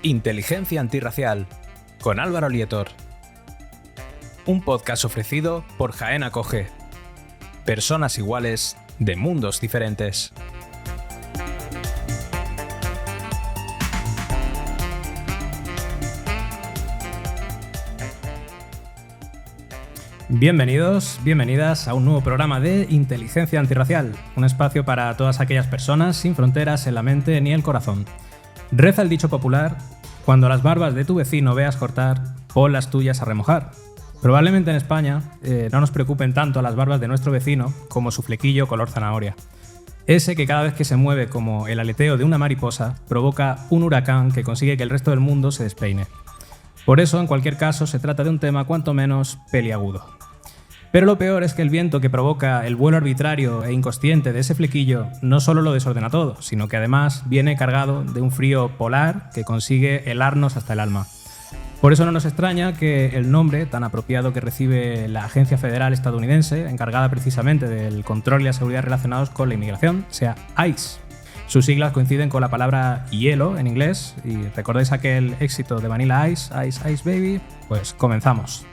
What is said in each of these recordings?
Inteligencia Antirracial, con Álvaro Lietor. Un podcast ofrecido por Jaén Acoge. Personas iguales de mundos diferentes. Bienvenidos, bienvenidas a un nuevo programa de Inteligencia Antirracial, un espacio para todas aquellas personas sin fronteras en la mente ni el corazón. Reza el dicho popular: cuando las barbas de tu vecino veas cortar, pon las tuyas a remojar. Probablemente en España no nos preocupen tanto las barbas de nuestro vecino como su flequillo color zanahoria. Ese que cada vez que se mueve como el aleteo de una mariposa provoca un huracán que consigue que el resto del mundo se despeine. Por eso, en cualquier caso, se trata de un tema cuanto menos peliagudo. Pero lo peor es que el viento que provoca el vuelo arbitrario e inconsciente de ese flequillo no solo lo desordena todo, sino que además viene cargado de un frío polar que consigue helarnos hasta el alma. Por eso no nos extraña que el nombre tan apropiado que recibe la Agencia Federal Estadounidense, encargada precisamente del control y la seguridad relacionados con la inmigración, sea ICE. Sus siglas coinciden con la palabra hielo en inglés, y ¿recordáis aquel éxito de Vanilla Ice, Ice Ice Baby? Pues comenzamos.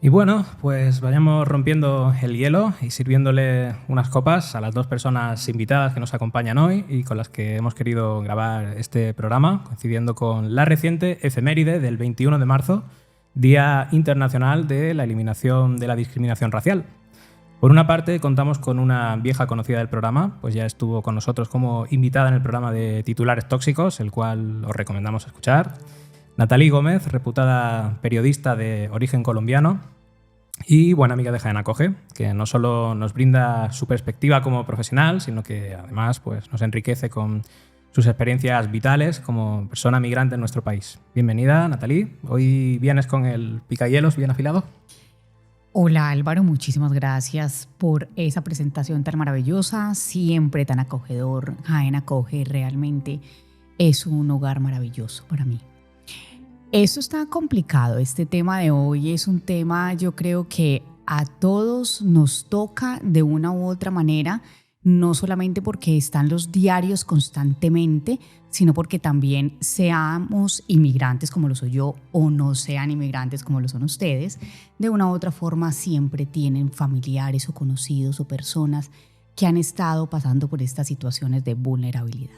Y bueno, pues vayamos rompiendo el hielo y sirviéndole unas copas a las dos personas invitadas que nos acompañan hoy y con las que hemos querido grabar este programa, coincidiendo con la reciente efeméride del 21 de marzo, Día Internacional de la Eliminación de la Discriminación Racial. Por una parte, contamos con una vieja conocida del programa, pues ya estuvo con nosotros como invitada en el programa de Titulares Tóxicos, el cual os recomendamos escuchar. Nathalie Gómez, reputada periodista de origen colombiano y buena amiga de Jaén Acoge, que no solo nos brinda su perspectiva como profesional, sino que además pues, nos enriquece con sus experiencias vitales como persona migrante en nuestro país. Bienvenida, Nathalie. Hoy vienes con el picahielos bien afilado. Hola Álvaro, muchísimas gracias por esa presentación tan maravillosa, siempre tan acogedor. Jaén Acoge realmente es un hogar maravilloso para mí. Esto está complicado, este tema de hoy es un tema, yo creo que a todos nos toca de una u otra manera, no solamente porque están los diarios constantemente, sino porque también seamos inmigrantes como lo soy yo o no sean inmigrantes como lo son ustedes, de una u otra forma siempre tienen familiares o conocidos o personas que han estado pasando por estas situaciones de vulnerabilidad.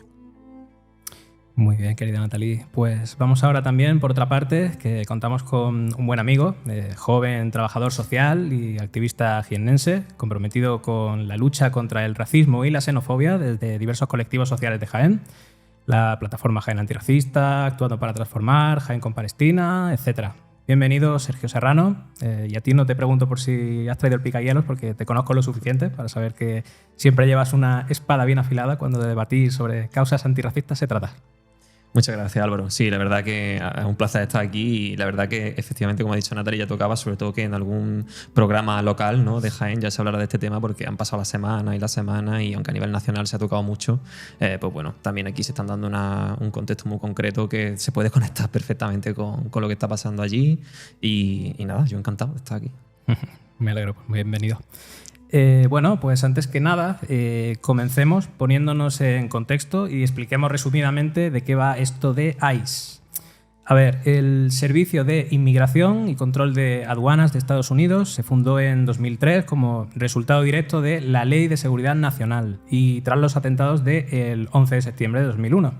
Muy bien, querida Nathalie. Pues vamos ahora también, por otra parte, que contamos con un buen amigo, joven trabajador social y activista jiennense, comprometido con la lucha contra el racismo y la xenofobia desde diversos colectivos sociales de Jaén, la plataforma Jaén Antirracista, Actuando para Transformar, Jaén con Palestina, etc. Bienvenido, Sergio Serrano. Y a ti no te pregunto por si has traído el picahielos, porque te conozco lo suficiente para saber que siempre llevas una espada bien afilada cuando de debatir sobre causas antirracistas se trata. Muchas gracias, Álvaro. Sí, la verdad que es un placer estar aquí y la verdad que efectivamente, como ha dicho Natalia, ya tocaba sobre todo que en algún programa local, ¿no?, de Jaén ya se hablara de este tema porque han pasado las semanas y aunque a nivel nacional se ha tocado mucho, pues bueno, también aquí se están dando un contexto muy concreto que se puede conectar perfectamente con lo que está pasando allí y nada, yo encantado de estar aquí. Me alegro, bienvenido. Bueno, pues antes que nada, comencemos poniéndonos en contexto y expliquemos resumidamente de qué va esto de ICE. A ver, el Servicio de Inmigración y Control de Aduanas de Estados Unidos se fundó en 2003 como resultado directo de la Ley de Seguridad Nacional y tras los atentados del 11 de septiembre de 2001.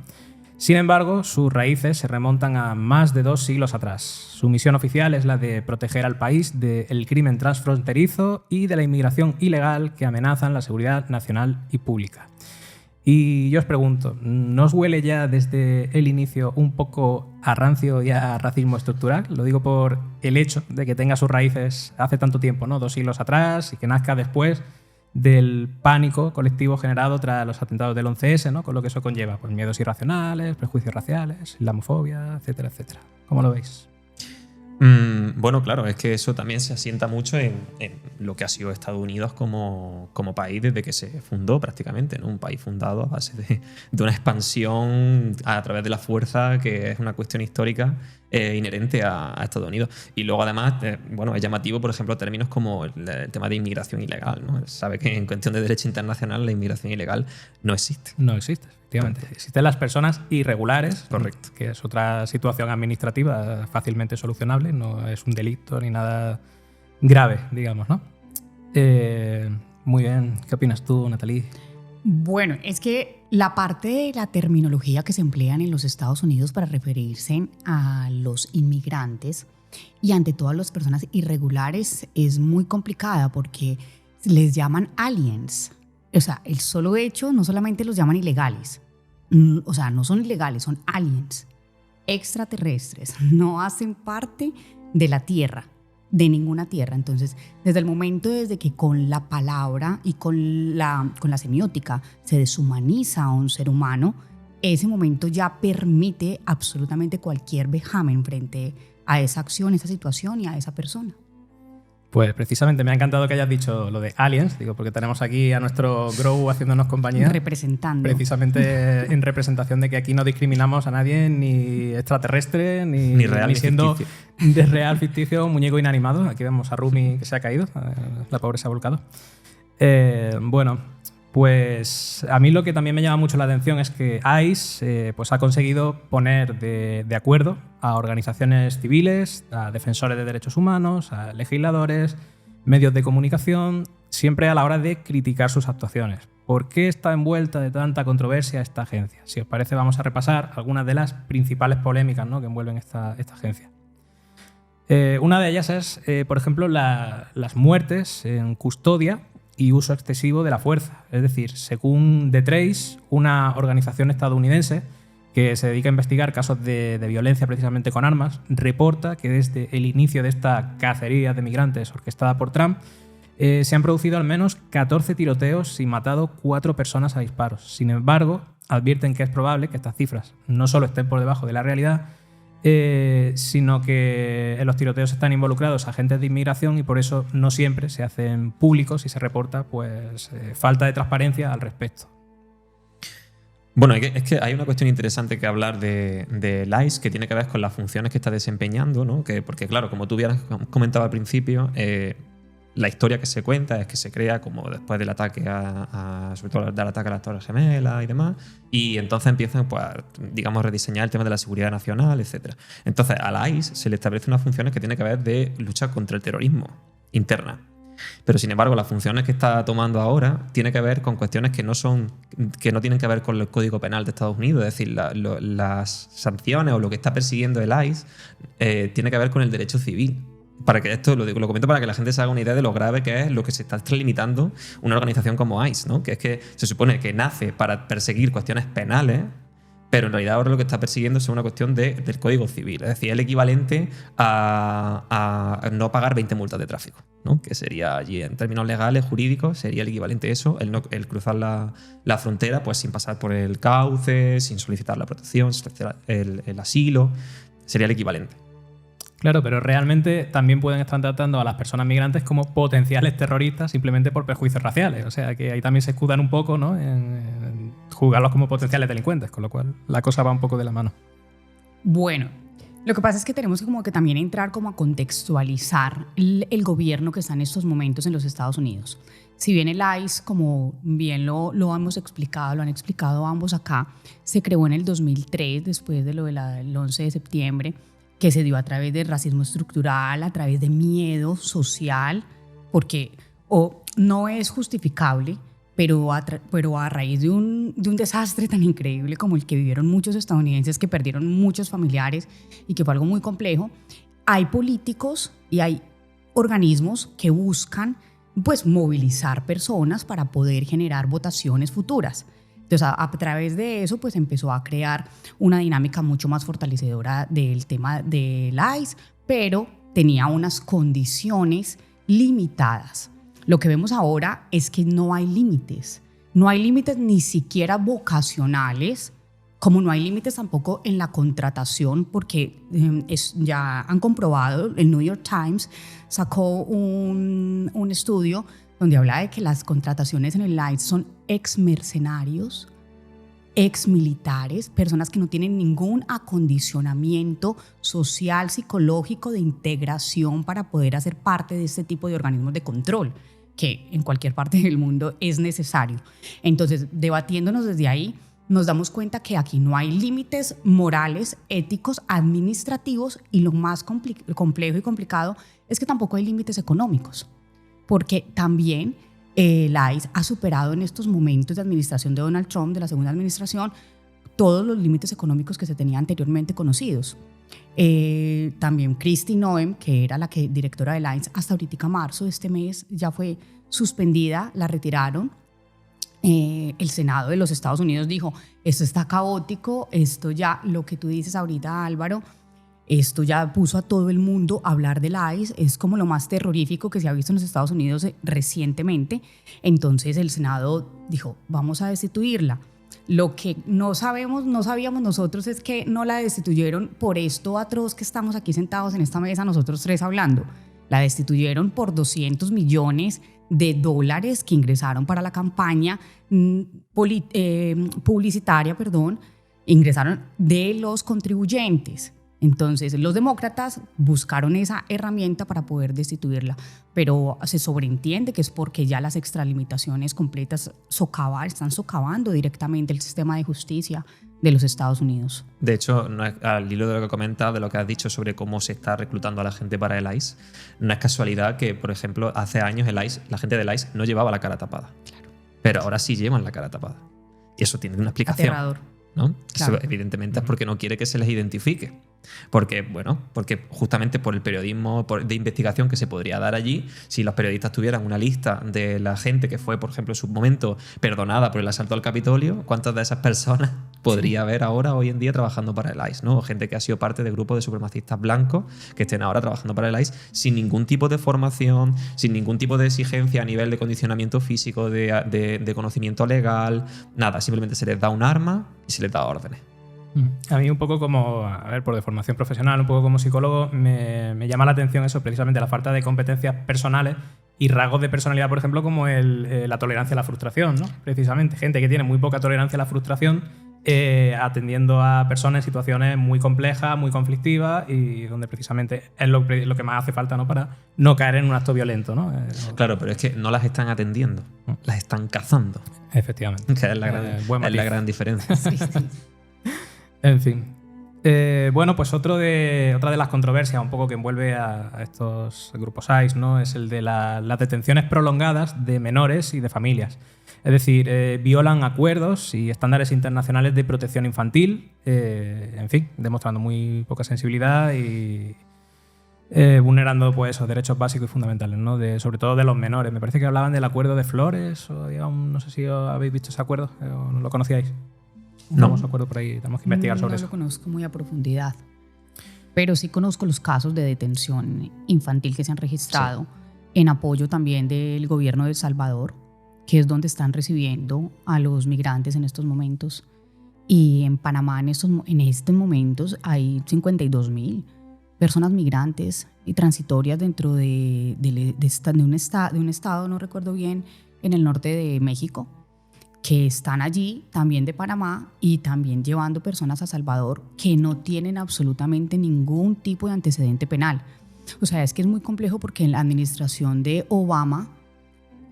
Sin embargo, sus raíces se remontan a más de 2 siglos atrás. Su misión oficial es la de proteger al país del crimen transfronterizo y de la inmigración ilegal que amenazan la seguridad nacional y pública. Y yo os pregunto, ¿no os huele ya desde el inicio un poco a rancio y a racismo estructural? Lo digo por el hecho de que tenga sus raíces hace tanto tiempo, ¿no?, 2 siglos atrás, y que nazca después del pánico colectivo generado tras los atentados del 11S, ¿no?, con lo que eso conlleva, pues miedos irracionales, prejuicios raciales, islamofobia, etcétera, etcétera. ¿Cómo lo veis? Bueno, claro, es que eso también se asienta mucho en lo que ha sido Estados Unidos como país desde que se fundó prácticamente, ¿no? Un país fundado a base de una expansión a través de la fuerza, que es una cuestión histórica inherente a Estados Unidos. Y luego además, bueno, es llamativo, por ejemplo, términos como el tema de inmigración ilegal, ¿no? Sabe que en cuestión de derecho internacional la inmigración ilegal no existe. No existe, efectivamente. Existen las personas irregulares, correcto, que es otra situación administrativa fácilmente solucionable, no es un delito ni nada grave, digamos, ¿no? Muy bien. ¿Qué opinas tú, Nathalie? Bueno, es que la parte de la terminología que se emplean en los Estados Unidos para referirse a los inmigrantes y ante todo a las personas irregulares es muy complicada porque les llaman aliens. O sea, el solo hecho, no solamente los llaman ilegales, o sea, no son ilegales, son aliens, extraterrestres, no hacen parte de la Tierra, de ninguna tierra. Entonces, desde el momento desde que con la palabra y con la semiótica se deshumaniza a un ser humano, ese momento ya permite absolutamente cualquier vejamen frente a esa acción, esa situación y a esa persona. Pues precisamente me ha encantado que hayas dicho lo de aliens, digo, porque tenemos aquí a nuestro Grow haciéndonos compañía. Representando. Precisamente en representación de que aquí no discriminamos a nadie, ni extraterrestre, ni real, ni siendo ficticio. de real, ficticio, muñeco inanimado. Aquí vemos a Rumi que se ha caído, la pobre se ha volcado. Bueno, pues a mí lo que también me llama mucho la atención es que ICE pues ha conseguido poner de acuerdo a organizaciones civiles, a defensores de derechos humanos, a legisladores, medios de comunicación, siempre a la hora de criticar sus actuaciones. ¿Por qué está envuelta de tanta controversia esta agencia? Si os parece, vamos a repasar algunas de las principales polémicas, ¿no?, que envuelven esta agencia. Una de ellas es, por ejemplo, las muertes en custodia y uso excesivo de la fuerza. Es decir, según The Trace, una organización estadounidense que se dedica a investigar casos de violencia precisamente con armas, reporta que desde el inicio de esta cacería de migrantes orquestada por Trump se han producido al menos 14 tiroteos y matado 4 personas a disparos. Sin embargo, advierten que es probable que estas cifras no solo estén por debajo de la realidad, sino que en los tiroteos están involucrados agentes de inmigración y por eso no siempre se hacen públicos y se reporta pues falta de transparencia al respecto. Bueno, es que hay una cuestión interesante que hablar de ICE que tiene que ver con las funciones que está desempeñando, ¿no? Porque claro, como tú hubieras comentado al principio, la historia que se cuenta es que se crea como después del ataque sobre todo del ataque a las Torres Gemelas y demás, y entonces empiezan, pues, digamos, a rediseñar el tema de la seguridad nacional, etc. Entonces a la ICE se le establecen unas funciones que tienen que ver de lucha contra el terrorismo interna. Pero sin embargo, las funciones que está tomando ahora tienen que ver con cuestiones que no tienen que ver con el Código Penal de Estados Unidos, es decir, las sanciones o lo que está persiguiendo el ICE tiene que ver con el derecho civil. Para que esto lo comento para que la gente se haga una idea de lo grave que es lo que se está extralimitando una organización como ICE, ¿no? Que es que se supone que nace para perseguir cuestiones penales, pero en realidad ahora lo que está persiguiendo es una cuestión del Código Civil, es decir, el equivalente a no pagar 20 multas de tráfico, ¿no? Que sería allí, en términos legales, jurídicos, sería el equivalente a eso, el cruzar la frontera pues sin pasar por el cauce, sin solicitar la protección, el asilo, sería el equivalente. Claro, pero realmente también pueden estar tratando a las personas migrantes como potenciales terroristas simplemente por prejuicios raciales. O sea, que ahí también se escudan un poco, ¿no?, en juzgarlos como potenciales delincuentes, con lo cual la cosa va un poco de la mano. Bueno, lo que pasa es que tenemos como que también entrar como a contextualizar el gobierno que está en estos momentos en los Estados Unidos. Si bien el ICE, como bien lo hemos explicado, lo han explicado ambos acá, se creó en el 2003 después de lo del 11 de septiembre, que se dio a través del racismo estructural, a través de miedo social, porque no es justificable, pero a raíz de un desastre tan increíble como el que vivieron muchos estadounidenses que perdieron muchos familiares y que fue algo muy complejo, hay políticos y hay organismos que buscan pues movilizar personas para poder generar votaciones futuras. Entonces, a través de eso, pues empezó a crear una dinámica mucho más fortalecedora del tema del ICE, pero tenía unas condiciones limitadas. Lo que vemos ahora es que no hay límites. No hay límites ni siquiera vocacionales Como no hay límites tampoco en la contratación, porque ya han comprobado, el New York Times sacó un estudio donde habla de que las contrataciones en el ICE son ex mercenarios, ex militares, personas que no tienen ningún acondicionamiento social, psicológico, de integración para poder hacer parte de este tipo de organismos de control, que en cualquier parte del mundo es necesario. Entonces, debatiéndonos desde ahí, nos damos cuenta que aquí no hay límites morales, éticos, administrativos, y lo más complejo y complicado es que tampoco hay límites económicos, porque también el ICE ha superado en estos momentos de administración de Donald Trump, de la segunda administración, todos los límites económicos que se tenían anteriormente conocidos. También Kristi Noem, que era la directora del ICE hasta ahorita marzo de este mes, ya fue suspendida, la retiraron. El Senado de los Estados Unidos dijo, esto está caótico, esto ya, lo que tú dices ahorita, Álvaro, esto ya puso a todo el mundo a hablar del ICE, es como lo más terrorífico que se ha visto en los Estados Unidos recientemente. Entonces el Senado dijo, vamos a destituirla. Lo que no sabíamos nosotros es que no la destituyeron por esto atroz que estamos aquí sentados en esta mesa nosotros tres hablando. La destituyeron por $200 millones que ingresaron para la campaña publicitaria, ingresaron de los contribuyentes. Entonces los demócratas buscaron esa herramienta para poder destituirla, pero se sobreentiende que es porque ya las extralimitaciones completas están socavando directamente el sistema de justicia de los Estados Unidos. De hecho, al hilo de lo que comentas, de lo que has dicho sobre cómo se está reclutando a la gente para el ICE, no es casualidad que, por ejemplo, hace años la gente del ICE no llevaba la cara tapada. Claro. Pero ahora sí llevan la cara tapada. Y eso tiene una explicación. Aterrador. ¿No? Claro. Eso, evidentemente es porque no quiere que se les identifique. Porque justamente por el periodismo de investigación que se podría dar allí, si los periodistas tuvieran una lista de la gente que fue, por ejemplo, en su momento perdonada por el asalto al Capitolio, ¿cuántas de esas personas podría haber ahora, hoy en día, trabajando para el ICE? ¿No? O gente que ha sido parte de grupos de supremacistas blancos que estén ahora trabajando para el ICE sin ningún tipo de formación, sin ningún tipo de exigencia a nivel de condicionamiento físico, de conocimiento legal, nada, simplemente se les da un arma y se les da órdenes. A mí un poco como, por de formación profesional, un poco como psicólogo, me llama la atención eso, precisamente la falta de competencias personales y rasgos de personalidad, por ejemplo, como la tolerancia a la frustración, ¿no? Precisamente, gente que tiene muy poca tolerancia a la frustración atendiendo a personas en situaciones muy complejas, muy conflictivas y donde precisamente es lo que más hace falta, ¿no? Para no caer en un acto violento, ¿no? Claro, pero es que no las están atendiendo, las están cazando. Efectivamente. Que es la gran diferencia. Sí. En fin. Bueno, pues otra de las controversias un poco que envuelve a estos grupos ICE, ¿no? Es el de las detenciones prolongadas de menores y de familias. Es decir, violan acuerdos y estándares internacionales de protección infantil, en fin, demostrando muy poca sensibilidad y vulnerando pues, esos derechos básicos y fundamentales, ¿no? Sobre todo de los menores. Me parece que hablaban del acuerdo de Flores, o digamos, no sé si habéis visto ese acuerdo o no lo conocíais. No os acuerdo por ahí, tenemos que investigar sobre eso. No lo conozco muy a profundidad, pero sí conozco los casos de detención infantil que se han registrado en apoyo también del gobierno de El Salvador, que es donde están recibiendo a los migrantes en estos momentos. Y en Panamá en estos momentos hay 52.000 personas migrantes y transitorias dentro de un estado, no recuerdo bien, en el norte de México, que están allí, también de Panamá, y también llevando personas a Salvador que no tienen absolutamente ningún tipo de antecedente penal. O sea, es que es muy complejo porque en la administración de Obama,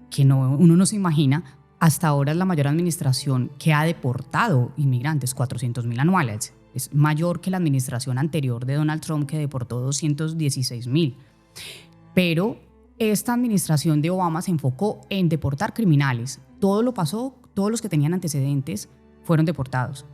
que uno no se imagina, hasta ahora es la mayor administración que ha deportado inmigrantes, 400.000 anuales. Es mayor que la administración anterior de Donald Trump, que deportó 216.000. Pero esta administración de Obama se enfocó en deportar criminales. Todo lo pasó. Todos los que tenían antecedentes fueron deportados.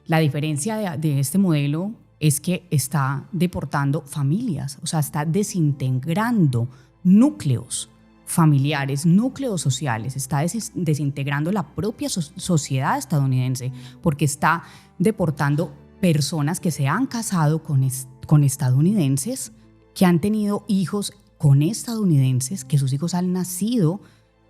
La diferencia de este modelo es que está deportando familias, o sea, está desintegrando núcleos familiares, núcleos sociales, está desintegrando la propia sociedad estadounidense, porque está deportando personas que se han casado con estadounidenses, que han tenido hijos con estadounidenses, que sus hijos han nacido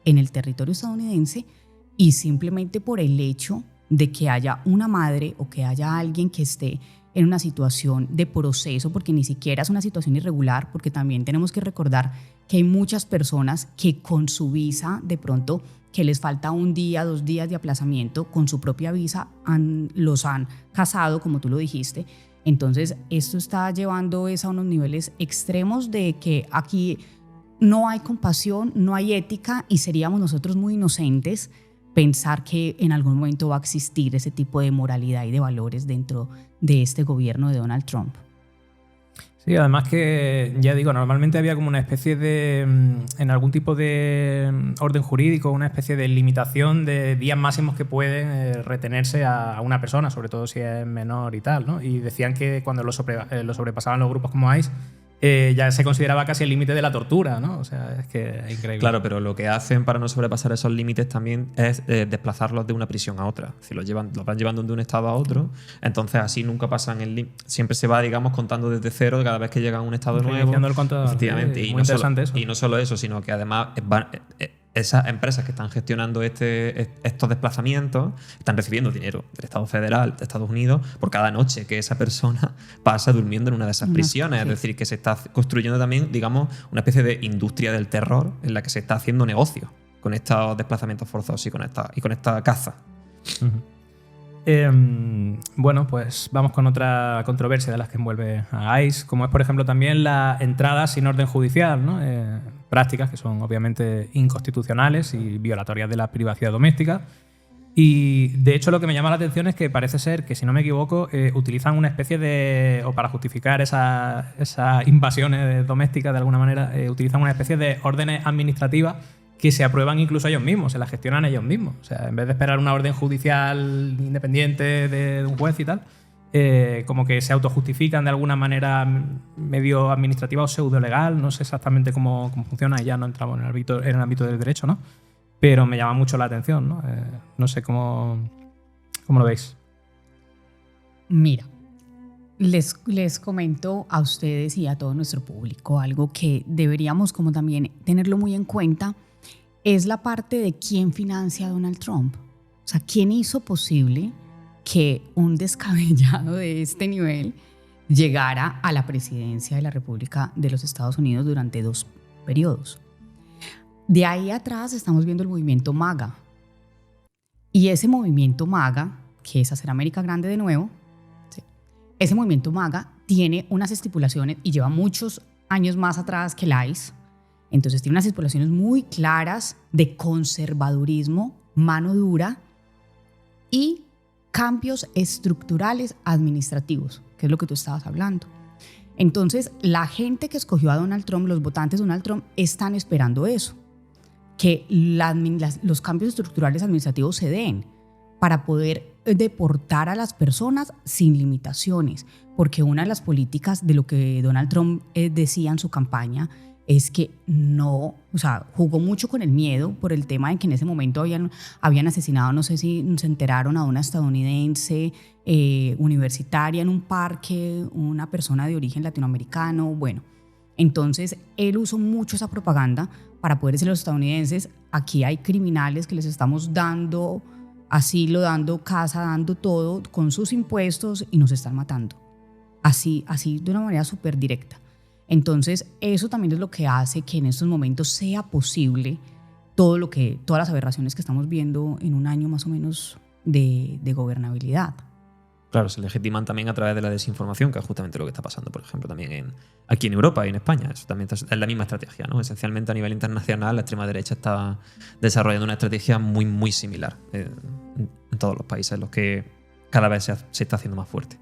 en el territorio estadounidense, y simplemente por el hecho de que haya una madre o que haya alguien que esté en una situación de proceso, porque ni siquiera es una situación irregular, porque también tenemos que recordar que hay muchas personas que con su visa, de pronto, que les falta 1 día, 2 días de aplazamiento, con su propia visa los han casado, como tú lo dijiste. Entonces, esto está llevando a unos niveles extremos de que aquí no hay compasión, no hay ética y seríamos nosotros muy inocentes pensar que en algún momento va a existir ese tipo de moralidad y de valores dentro de este gobierno de Donald Trump. Sí, además que, ya digo, normalmente había como una especie de, en algún tipo de orden jurídico, una especie de limitación de días máximos que pueden retenerse a una persona, sobre todo si es menor y tal, ¿no? Y decían que cuando lo sobrepasaban los grupos como ICE, ya se consideraba casi el límite de la tortura, ¿no? O sea, es que es increíble. Claro, pero lo que hacen para no sobrepasar esos límites también es desplazarlos de una prisión a otra. Si los van llevando de un estado a otro, entonces así nunca pasan el límite. Siempre se va, digamos, contando desde cero cada vez que llega a un estado nuevo. El contador. Efectivamente. Muy interesante eso. Y no solo eso, sino que además esas empresas que están gestionando estos desplazamientos están recibiendo dinero del Estado federal de Estados Unidos por cada noche que esa persona pasa durmiendo en una de esas prisiones. Sí. Es decir, que se está construyendo también, digamos, una especie de industria del terror en la que se está haciendo negocio con estos desplazamientos forzosos y con esta caza. Bueno, pues vamos con otra controversia de las que envuelve a ICE, como es, por ejemplo, también la entrada sin orden judicial, ¿no? Prácticas que son obviamente inconstitucionales y violatorias de la privacidad doméstica. Y de hecho lo que me llama la atención es que parece ser que, si no me equivoco, utilizan una especie de, o para justificar esas invasiones domésticas de alguna manera, utilizan una especie de órdenes administrativas que se aprueban incluso ellos mismos, se las gestionan ellos mismos. O sea, en vez de esperar una orden judicial independiente de un juez y tal, como que se autojustifican de alguna manera medio administrativa o pseudo legal. No sé exactamente cómo funciona, y ya no entramos en el ámbito del derecho, ¿no? Pero me llama mucho la atención, ¿no? No sé cómo lo veis. Mira, les comento a ustedes y a todo nuestro público algo que deberíamos como también tenerlo muy en cuenta. Es la parte de quién financia a Donald Trump. O sea, quién hizo posible que un descabellado de este nivel llegara a la presidencia de la República de los Estados Unidos durante 2 periodos. De ahí atrás estamos viendo el movimiento MAGA. Y ese movimiento MAGA, que es hacer América grande de nuevo, ¿sí? Ese movimiento MAGA tiene unas estipulaciones y lleva muchos años más atrás que el ICE. Entonces tiene unas estipulaciones muy claras de conservadurismo, mano dura y cambios estructurales administrativos, que es lo que tú estabas hablando. Entonces, la gente que escogió a Donald Trump, los votantes de Donald Trump, están esperando eso, que los cambios estructurales administrativos se den para poder deportar a las personas sin limitaciones, porque una de las políticas de lo que Donald Trump decía en su campaña es que no, o sea, jugó mucho con el miedo por el tema de que en ese momento habían asesinado, no sé si se enteraron, a una estadounidense universitaria en un parque, una persona de origen latinoamericano. Bueno, entonces él usó mucho esa propaganda para poder decirle a los estadounidenses: aquí hay criminales que les estamos dando asilo, dando casa, dando todo con sus impuestos y nos están matando. Así de una manera súper directa. Entonces, eso también es lo que hace que en estos momentos sea posible todas las aberraciones que estamos viendo en un año más o menos de gobernabilidad. Claro, se legitiman también a través de la desinformación, que es justamente lo que está pasando, por ejemplo, también aquí en Europa y en España. Eso también es la misma estrategia, ¿no? Esencialmente, a nivel internacional, la extrema derecha está desarrollando una estrategia muy, muy similar en todos los países en los que cada vez se está haciendo más fuerte.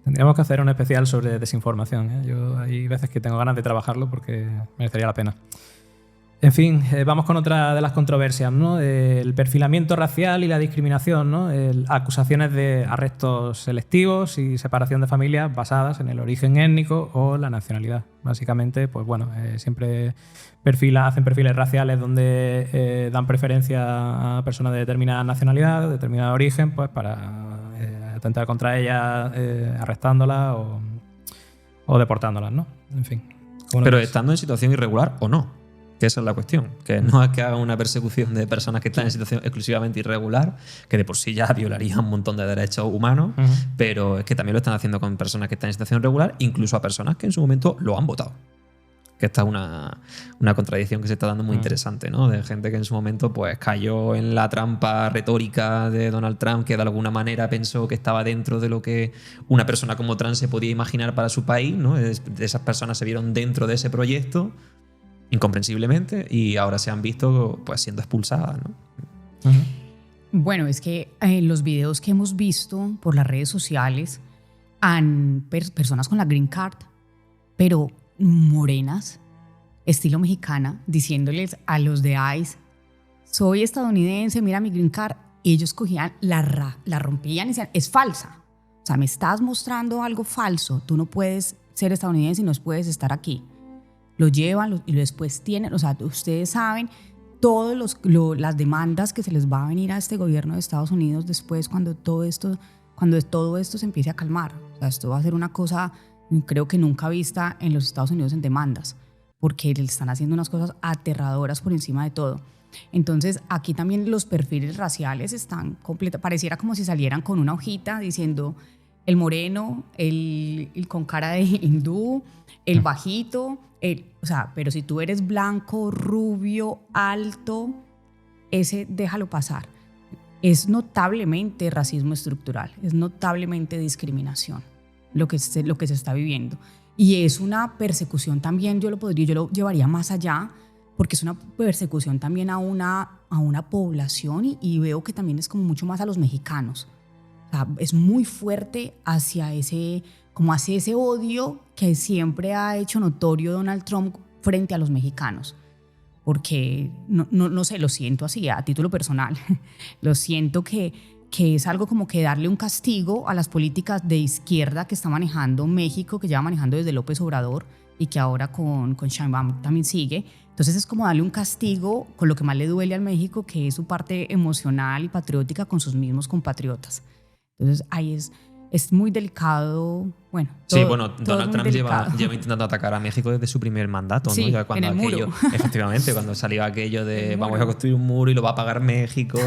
Tendríamos que hacer un especial sobre desinformación, ¿eh? Yo hay veces que tengo ganas de trabajarlo porque merecería la pena. En fin, vamos con otra de las controversias, ¿no? El perfilamiento racial y la discriminación, ¿no? Acusaciones de arrestos selectivos y separación de familias basadas en el origen étnico o la nacionalidad. Básicamente, pues bueno, siempre hacen perfiles raciales donde dan preferencia a personas de determinada nacionalidad, de determinado origen, pues para atentar contra ellas, arrestándolas o deportándolas, ¿no? En fin. Pero estando en situación irregular o no. Que esa es la cuestión. Que no es que hagan una persecución de personas que están en situación exclusivamente irregular, que de por sí ya violaría un montón de derechos humanos, pero es que también lo están haciendo con personas que están en situación irregular, incluso a personas que en su momento lo han votado. Que esta es una contradicción que se está dando muy interesante, ¿no? De gente que en su momento pues cayó en la trampa retórica de Donald Trump, que de alguna manera pensó que estaba dentro de lo que una persona como Trump se podía imaginar para su país, ¿no? Esas personas se vieron dentro de ese proyecto incomprensiblemente y ahora se han visto pues siendo expulsadas, ¿no? Bueno, es que los videos que hemos visto por las redes sociales han personas con la green card, pero morenas, estilo mexicana, diciéndoles a los de ICE, soy estadounidense, mira mi green card, y ellos cogían, la rompían y decían, es falsa. O sea, me estás mostrando algo falso, tú no puedes ser estadounidense y no puedes estar aquí. Lo llevan y después tienen, o sea, ustedes saben todas las demandas que se les va a venir a este gobierno de Estados Unidos después cuando todo esto se empiece a calmar. O sea, esto va a ser una cosa, creo que nunca vista en los Estados Unidos en demandas, porque le están haciendo unas cosas aterradoras por encima de todo. Entonces, aquí también los perfiles raciales están completos, pareciera como si salieran con una hojita diciendo el moreno, el con cara de hindú, el bajito, o sea, pero si tú eres blanco, rubio, alto, ese déjalo pasar. Es notablemente racismo estructural, es notablemente discriminación lo que se está viviendo. Y es una persecución también, yo lo llevaría más allá, porque es una persecución también a una población y veo que también es como mucho más a los mexicanos. O sea, es muy fuerte hacia ese odio que siempre ha hecho notorio Donald Trump frente a los mexicanos. Porque, no sé, lo siento así, a título personal, lo siento que es algo como que darle un castigo a las políticas de izquierda que está manejando México, que lleva manejando desde López Obrador y que ahora con Sheinbaum también sigue. Entonces es como darle un castigo con lo que más le duele al México, que es su parte emocional y patriótica con sus mismos compatriotas. Entonces ahí es muy delicado. Bueno, sí, bueno, Donald Trump lleva intentando atacar a México desde su primer mandato, sí, ¿no? Ya cuando en el muro. Efectivamente, cuando salió aquello de vamos a construir un muro y lo va a pagar México.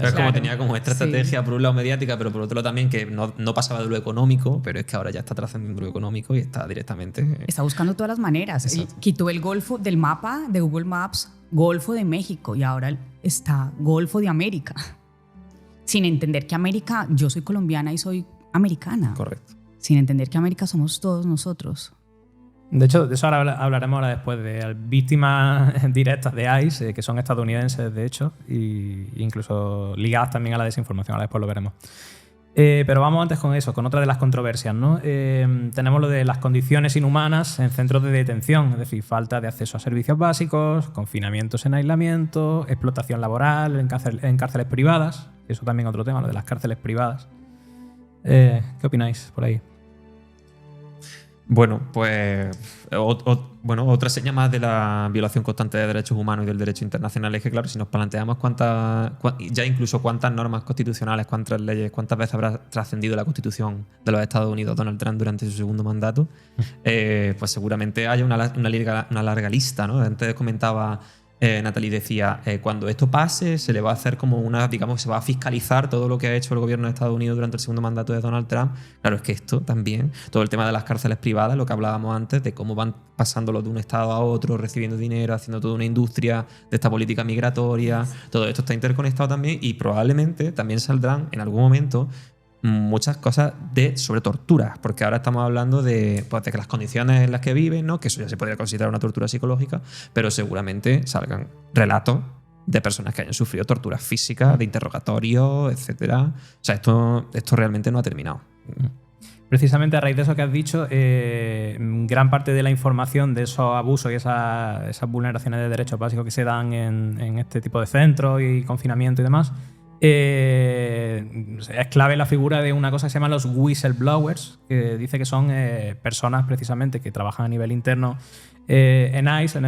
Es como tenía como esta estrategia, por un lado mediática, pero por otro lado también que no pasaba de lo económico, pero es que ahora ya está trascendiendo lo económico y está directamente... Está buscando todas las maneras. Quitó el Golfo del mapa de Google Maps, Golfo de México, y ahora está Golfo de América. Sin entender que América, yo soy colombiana y soy americana. Correcto. Sin entender que América somos todos nosotros. De hecho, de eso hablaremos ahora después, de víctimas directas de ICE, que son estadounidenses, de hecho, e incluso ligadas también a la desinformación. Ahora después lo veremos. Pero vamos antes con eso, con otra de las controversias, ¿no? Tenemos lo de las condiciones inhumanas en centros de detención, es decir, falta de acceso a servicios básicos, confinamientos en aislamiento, explotación laboral en cárceles privadas. Eso también es otro tema, lo de las cárceles privadas. ¿Qué opináis por ahí? Bueno, pues otra señal más de la violación constante de derechos humanos y del derecho internacional es que, claro, si nos planteamos ya incluso cuántas normas constitucionales, cuántas leyes, cuántas veces habrá trascendido la Constitución de los Estados Unidos Donald Trump durante su segundo mandato, pues seguramente haya una larga lista, ¿no? Antes comentaba... Natalie decía, cuando esto pase se le va a hacer como se va a fiscalizar todo lo que ha hecho el gobierno de Estados Unidos durante el segundo mandato de Donald Trump. Claro, es que esto también, todo el tema de las cárceles privadas, lo que hablábamos antes, de cómo van pasándolo de un estado a otro, recibiendo dinero, haciendo toda una industria de esta política migratoria, todo esto está interconectado también y probablemente también saldrán en algún momento muchas cosas sobre torturas, porque ahora estamos hablando de que las condiciones en las que viven, ¿no? Que eso ya se podría considerar una tortura psicológica, pero seguramente salgan relatos de personas que hayan sufrido torturas físicas, de interrogatorios, etcétera. O sea, esto realmente no ha terminado. Precisamente a raíz de eso que has dicho, gran parte de la información de esos abusos y esas vulneraciones de derechos básicos que se dan en este tipo de centros y confinamiento y demás, es clave la figura de una cosa que se llama los whistleblowers, que dice que son personas precisamente que trabajan a nivel interno en ICE, en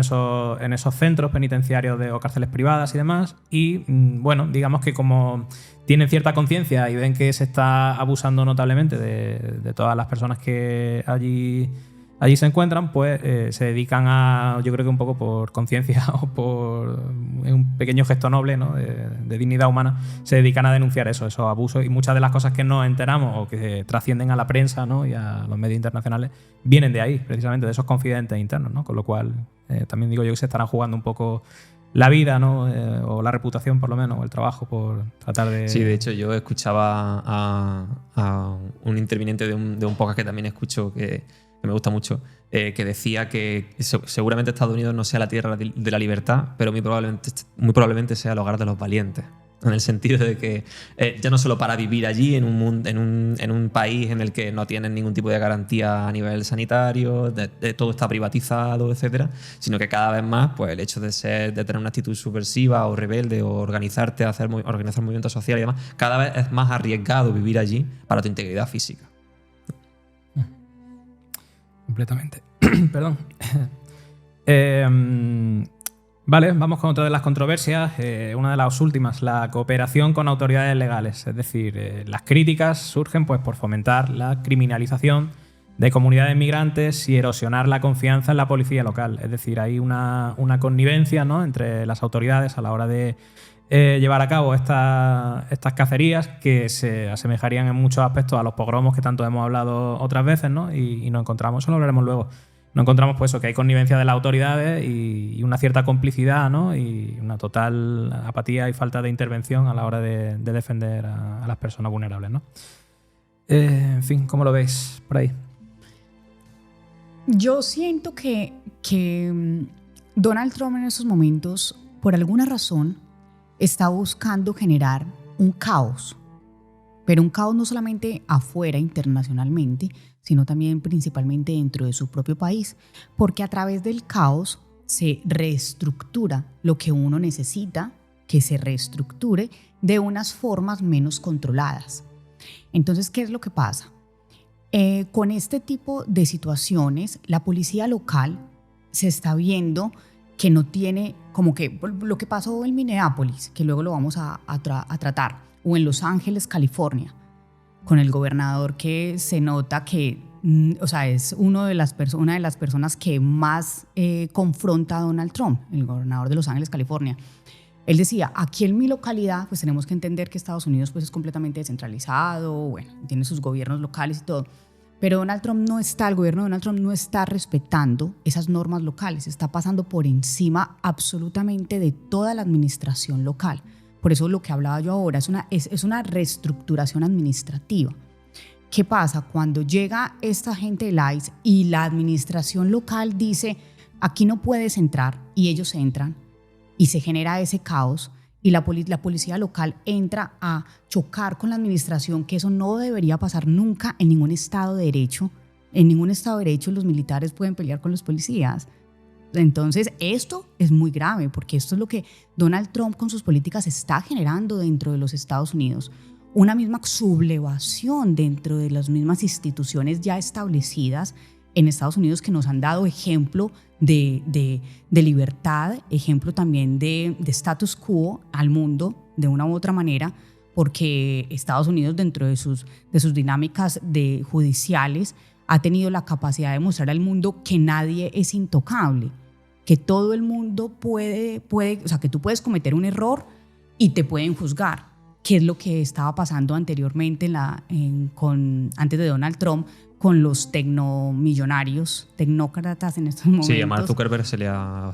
esos centros penitenciarios o cárceles privadas y demás, y bueno, digamos que como tienen cierta conciencia y ven que se está abusando notablemente de todas las personas que allí allí se encuentran, pues se dedican a, yo creo que un poco por conciencia o por un pequeño gesto noble, ¿no? de dignidad humana, se dedican a denunciar esos abusos, y muchas de las cosas que nos enteramos o que trascienden a la prensa, ¿no? y a los medios internacionales vienen de ahí, precisamente de esos confidentes internos, ¿no? Con lo cual también digo yo que se estarán jugando un poco la vida, ¿no? O la reputación, por lo menos, o el trabajo, por tratar de... Sí, de hecho yo escuchaba a un interviniente de un podcast que también escucho, que me gusta mucho, que decía que seguramente Estados Unidos no sea la tierra de la libertad, pero muy probablemente sea el hogar de los valientes. En el sentido de que ya no solo para vivir allí, en un país en el que no tienen ningún tipo de garantía a nivel sanitario, de todo está privatizado, etcétera, sino que cada vez más, pues el hecho de tener una actitud subversiva o rebelde o organizarte, organizar movimientos sociales y demás, cada vez es más arriesgado vivir allí para tu integridad física. Completamente. Perdón. Vale, vamos con otra de las controversias, una de las últimas, la cooperación con autoridades legales. Es decir, las críticas surgen pues, por fomentar la criminalización de comunidades migrantes y erosionar la confianza en la policía local. Es decir, hay una connivencia, ¿no? entre las autoridades a la hora de llevar a cabo estas cacerías que se asemejarían en muchos aspectos a los pogromos que tanto hemos hablado otras veces, ¿no? y nos encontramos, eso lo hablaremos luego, nos encontramos pues eso, que hay connivencia de las autoridades y una cierta complicidad, ¿no? y una total apatía y falta de intervención a la hora de defender a las personas vulnerables, ¿no? En fin, ¿cómo lo veis por ahí? Yo siento que Donald Trump en esos momentos, por alguna razón, está buscando generar un caos, pero un caos no solamente afuera, internacionalmente, sino también principalmente dentro de su propio país, porque a través del caos se reestructura lo que uno necesita que se reestructure de unas formas menos controladas. Entonces, ¿qué es lo que pasa? Con este tipo de situaciones, la policía local se está viendo que no tiene, como que lo que pasó en Minneapolis, que luego lo vamos a tratar, o en Los Ángeles, California, con el gobernador que se nota que, o sea, es una de las personas que más confronta a Donald Trump, el gobernador de Los Ángeles, California. Él decía, aquí en mi localidad, pues tenemos que entender que Estados Unidos pues, es completamente descentralizado, bueno, tiene sus gobiernos locales y todo, pero el gobierno de Donald Trump no está respetando esas normas locales, está pasando por encima absolutamente de toda la administración local. Por eso lo que hablaba yo ahora es una reestructuración administrativa. ¿Qué pasa? Cuando llega esta gente del ICE y la administración local dice, aquí no puedes entrar, y ellos entran, y se genera ese caos, y la policía local entra a chocar con la administración, que eso no debería pasar nunca en ningún Estado de Derecho. En ningún Estado de Derecho los militares pueden pelear con los policías. Entonces, esto es muy grave, porque esto es lo que Donald Trump con sus políticas está generando dentro de los Estados Unidos. Una misma sublevación dentro de las mismas instituciones ya establecidas en Estados Unidos, que nos han dado ejemplo de libertad, ejemplo también de status quo al mundo de una u otra manera, porque Estados Unidos dentro de sus dinámicas judiciales ha tenido la capacidad de mostrar al mundo que nadie es intocable, que todo el mundo puede, o sea, que tú puedes cometer un error y te pueden juzgar, que es lo que estaba pasando anteriormente antes de Donald Trump, con los tecnócratas en estos momentos. Sí, a Mark Zuckerberg se le ha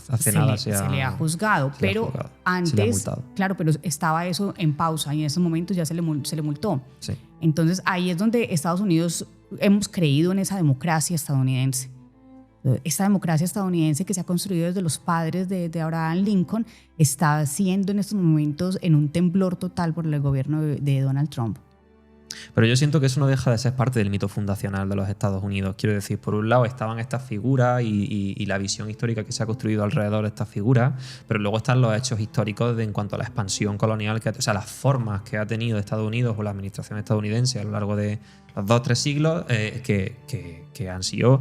juzgado, pero antes, claro, pero estaba eso en pausa y en esos momentos ya se le multó. Sí. Entonces ahí es donde Estados Unidos hemos creído en esa democracia estadounidense. Esta democracia estadounidense que se ha construido desde los padres de Abraham Lincoln está siendo en estos momentos en un temblor total por el gobierno de Donald Trump. Pero yo siento que eso no deja de ser parte del mito fundacional de los Estados Unidos. Quiero decir, por un lado estaban estas figuras y la visión histórica que se ha construido alrededor de estas figuras, pero luego están los hechos históricos en cuanto a la expansión colonial, o sea, las formas que ha tenido Estados Unidos o la administración estadounidense a lo largo de los 2 o 3 siglos que han sido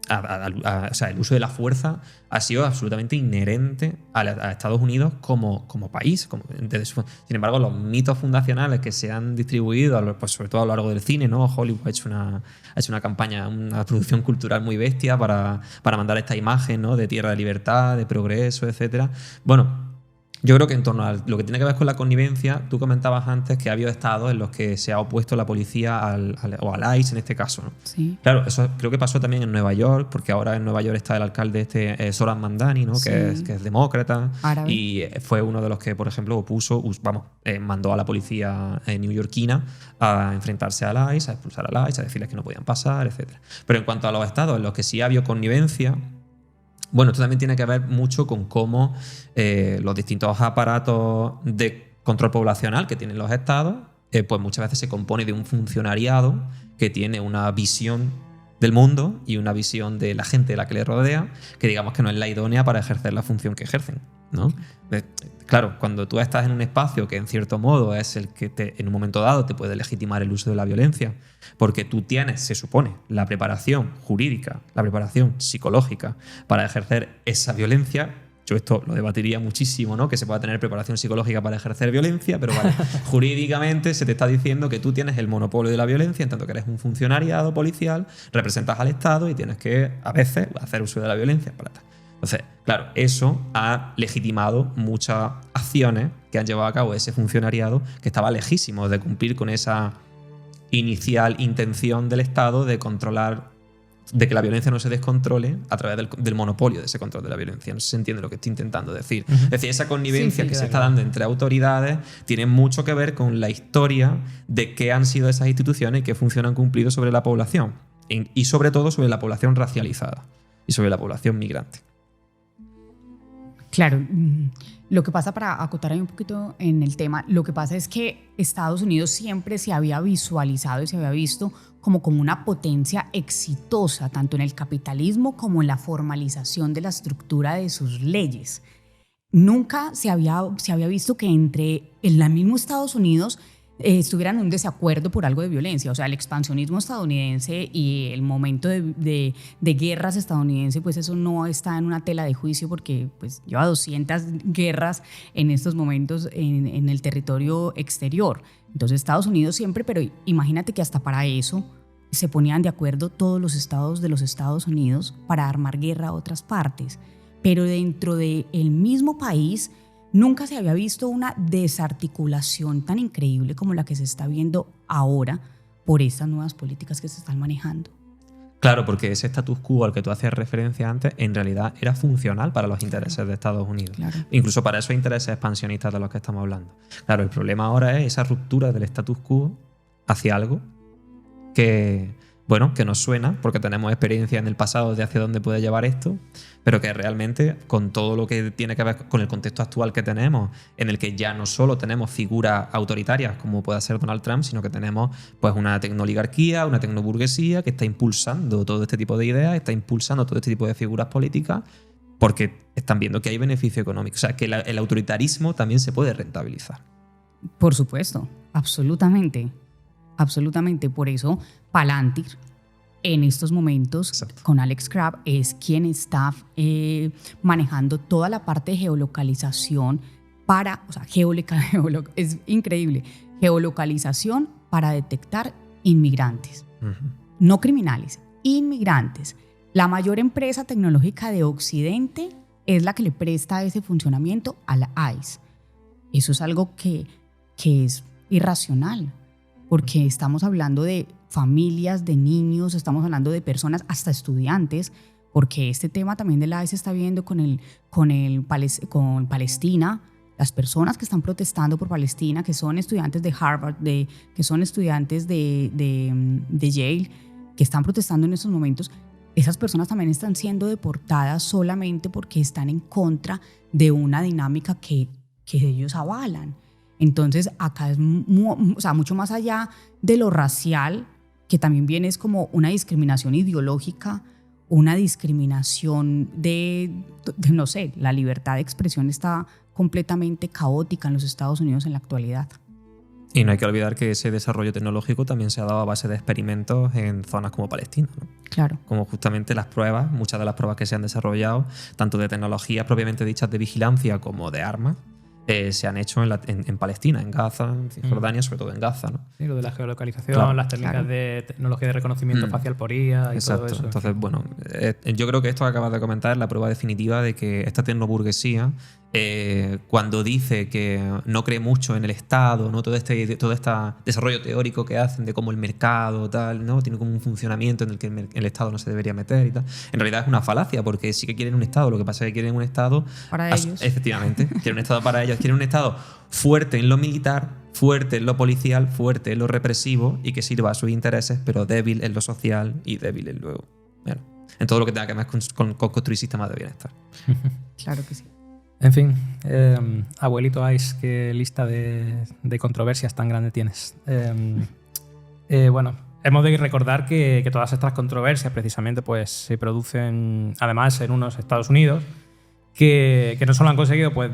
o sea, el uso de la fuerza ha sido absolutamente inherente a Estados Unidos como país. Sin embargo, los mitos fundacionales que se han distribuido, pues sobre todo a lo largo del cine, ¿no? Hollywood ha hecho una campaña, una producción cultural muy bestia para mandar esta imagen, ¿no? De tierra de libertad, de progreso, etcétera. Bueno, yo creo que en torno a lo que tiene que ver con la connivencia, tú comentabas antes que ha habido estados en los que se ha opuesto la policía o al ICE en este caso, ¿no? Sí. Claro, eso creo que pasó también en Nueva York, porque ahora en Nueva York está el alcalde Zoran Mamdani, ¿no? Sí. que es demócrata. Árabe. Y fue uno de los que, por ejemplo, mandó a la policía neoyorquina a enfrentarse al ICE, a expulsar al ICE, a decirles que no podían pasar, etc. Pero en cuanto a los estados en los que sí ha habido connivencia, bueno, esto también tiene que ver mucho con cómo los distintos aparatos de control poblacional que tienen los estados, pues muchas veces se compone de un funcionariado que tiene una visión del mundo y una visión de la gente a la que le rodea, que digamos que no es la idónea para ejercer la función que ejercen, ¿no? Claro, cuando tú estás en un espacio que en cierto modo es el que en un momento dado te puede legitimar el uso de la violencia, porque tú tienes, se supone, la preparación jurídica, la preparación psicológica para ejercer esa violencia. Yo esto lo debatiría muchísimo, ¿no? Que se pueda tener preparación psicológica para ejercer violencia, pero vale, jurídicamente se te está diciendo que tú tienes el monopolio de la violencia, en tanto que eres un funcionariado policial, representas al Estado y tienes que, a veces, hacer uso de la violencia para tal. Entonces, claro, eso ha legitimado muchas acciones que han llevado a cabo ese funcionariado, que estaba lejísimo de cumplir con esa inicial intención del Estado de controlar, de que la violencia no se descontrole a través del monopolio de ese control de la violencia. No sé si se entiende lo que estoy intentando decir. Es decir, esa connivencia que se está dando entre autoridades tiene mucho que ver con la historia de qué han sido esas instituciones y qué función han cumplido sobre la población. Y sobre todo sobre la población racializada y sobre la población migrante. Claro, lo que pasa, para acotar ahí un poquito en el tema, lo que pasa es que Estados Unidos siempre se había visualizado y se había visto como una potencia exitosa, tanto en el capitalismo como en la formalización de la estructura de sus leyes. Nunca se había visto que entre el mismo Estados Unidos estuvieran en un desacuerdo por algo de violencia. O sea, el expansionismo estadounidense y el momento de guerras estadounidense, pues eso no está en una tela de juicio, porque pues lleva 200 guerras en estos momentos en el territorio exterior. Entonces Estados Unidos siempre, pero imagínate que hasta para eso se ponían de acuerdo todos los estados de los Estados Unidos para armar guerra a otras partes. Pero dentro del mismo país nunca se había visto una desarticulación tan increíble como la que se está viendo ahora por estas nuevas políticas que se están manejando. Claro, porque ese status quo al que tú hacías referencia antes, en realidad era funcional para los intereses de Estados Unidos. Claro. Incluso para esos intereses expansionistas de los que estamos hablando. Claro, el problema ahora es esa ruptura del status quo hacia algo que, bueno, que nos suena, porque tenemos experiencia en el pasado de hacia dónde puede llevar esto, pero que realmente, con todo lo que tiene que ver con el contexto actual que tenemos, en el que ya no solo tenemos figuras autoritarias como pueda ser Donald Trump, sino que tenemos pues una tecnoligarquía, una tecnoburguesía que está impulsando todo este tipo de ideas, está impulsando todo este tipo de figuras políticas, porque están viendo que hay beneficio económico. O sea, que el autoritarismo también se puede rentabilizar. Por supuesto, absolutamente. Absolutamente. Por eso, Palantir, en estos momentos, exacto, con Alex Crabb, es quien está manejando toda la parte de geolocalización es increíble, geolocalización para detectar inmigrantes, no criminales, inmigrantes. La mayor empresa tecnológica de Occidente es la que le presta ese funcionamiento a la ICE. Eso es algo que es irracional, porque estamos hablando de familias, de niños, estamos hablando de personas, hasta estudiantes, porque este tema también de la ICE se está viendo con Palestina, las personas que están protestando por Palestina, que son estudiantes de Harvard, que son estudiantes de Yale, que están protestando en estos momentos. Esas personas también están siendo deportadas solamente porque están en contra de una dinámica que ellos avalan. Entonces, acá es mucho más allá de lo racial, que también viene es como una discriminación ideológica, una discriminación no sé, la libertad de expresión está completamente caótica en los Estados Unidos en la actualidad. Y no hay que olvidar que ese desarrollo tecnológico también se ha dado a base de experimentos en zonas como Palestina, ¿no? Claro. Como justamente las pruebas, muchas de las pruebas que se han desarrollado, tanto de tecnologías propiamente dichas de vigilancia como de armas, se han hecho en Palestina, en Gaza, en Cisjordania, sobre todo en Gaza, ¿no? Sí, lo de la geolocalización, Claro, las técnicas de tecnología de reconocimiento facial por IA y Exacto. todo eso. Entonces, bueno, yo creo que esto que acabas de comentar es la prueba definitiva de que esta tecnoburguesía, cuando dice que no cree mucho en el Estado, ¿no? todo este desarrollo teórico que hacen de cómo el mercado tal, ¿no? tiene como un funcionamiento en el que el Estado no se debería meter y tal, en realidad es una falacia, porque sí que quieren un Estado, lo que pasa es que quieren un Estado para ellos. Efectivamente, quieren un Estado para ellos, quieren un Estado fuerte en lo militar, fuerte en lo policial, fuerte en lo represivo y que sirva a sus intereses, pero débil en lo social y débil en todo lo que tenga que ver con construir sistemas de bienestar. Claro que sí. En fin, abuelito Ice, qué lista de controversias tan grande tienes. Bueno, hemos de recordar que todas estas controversias precisamente pues, se producen además en unos Estados Unidos que no solo han conseguido pues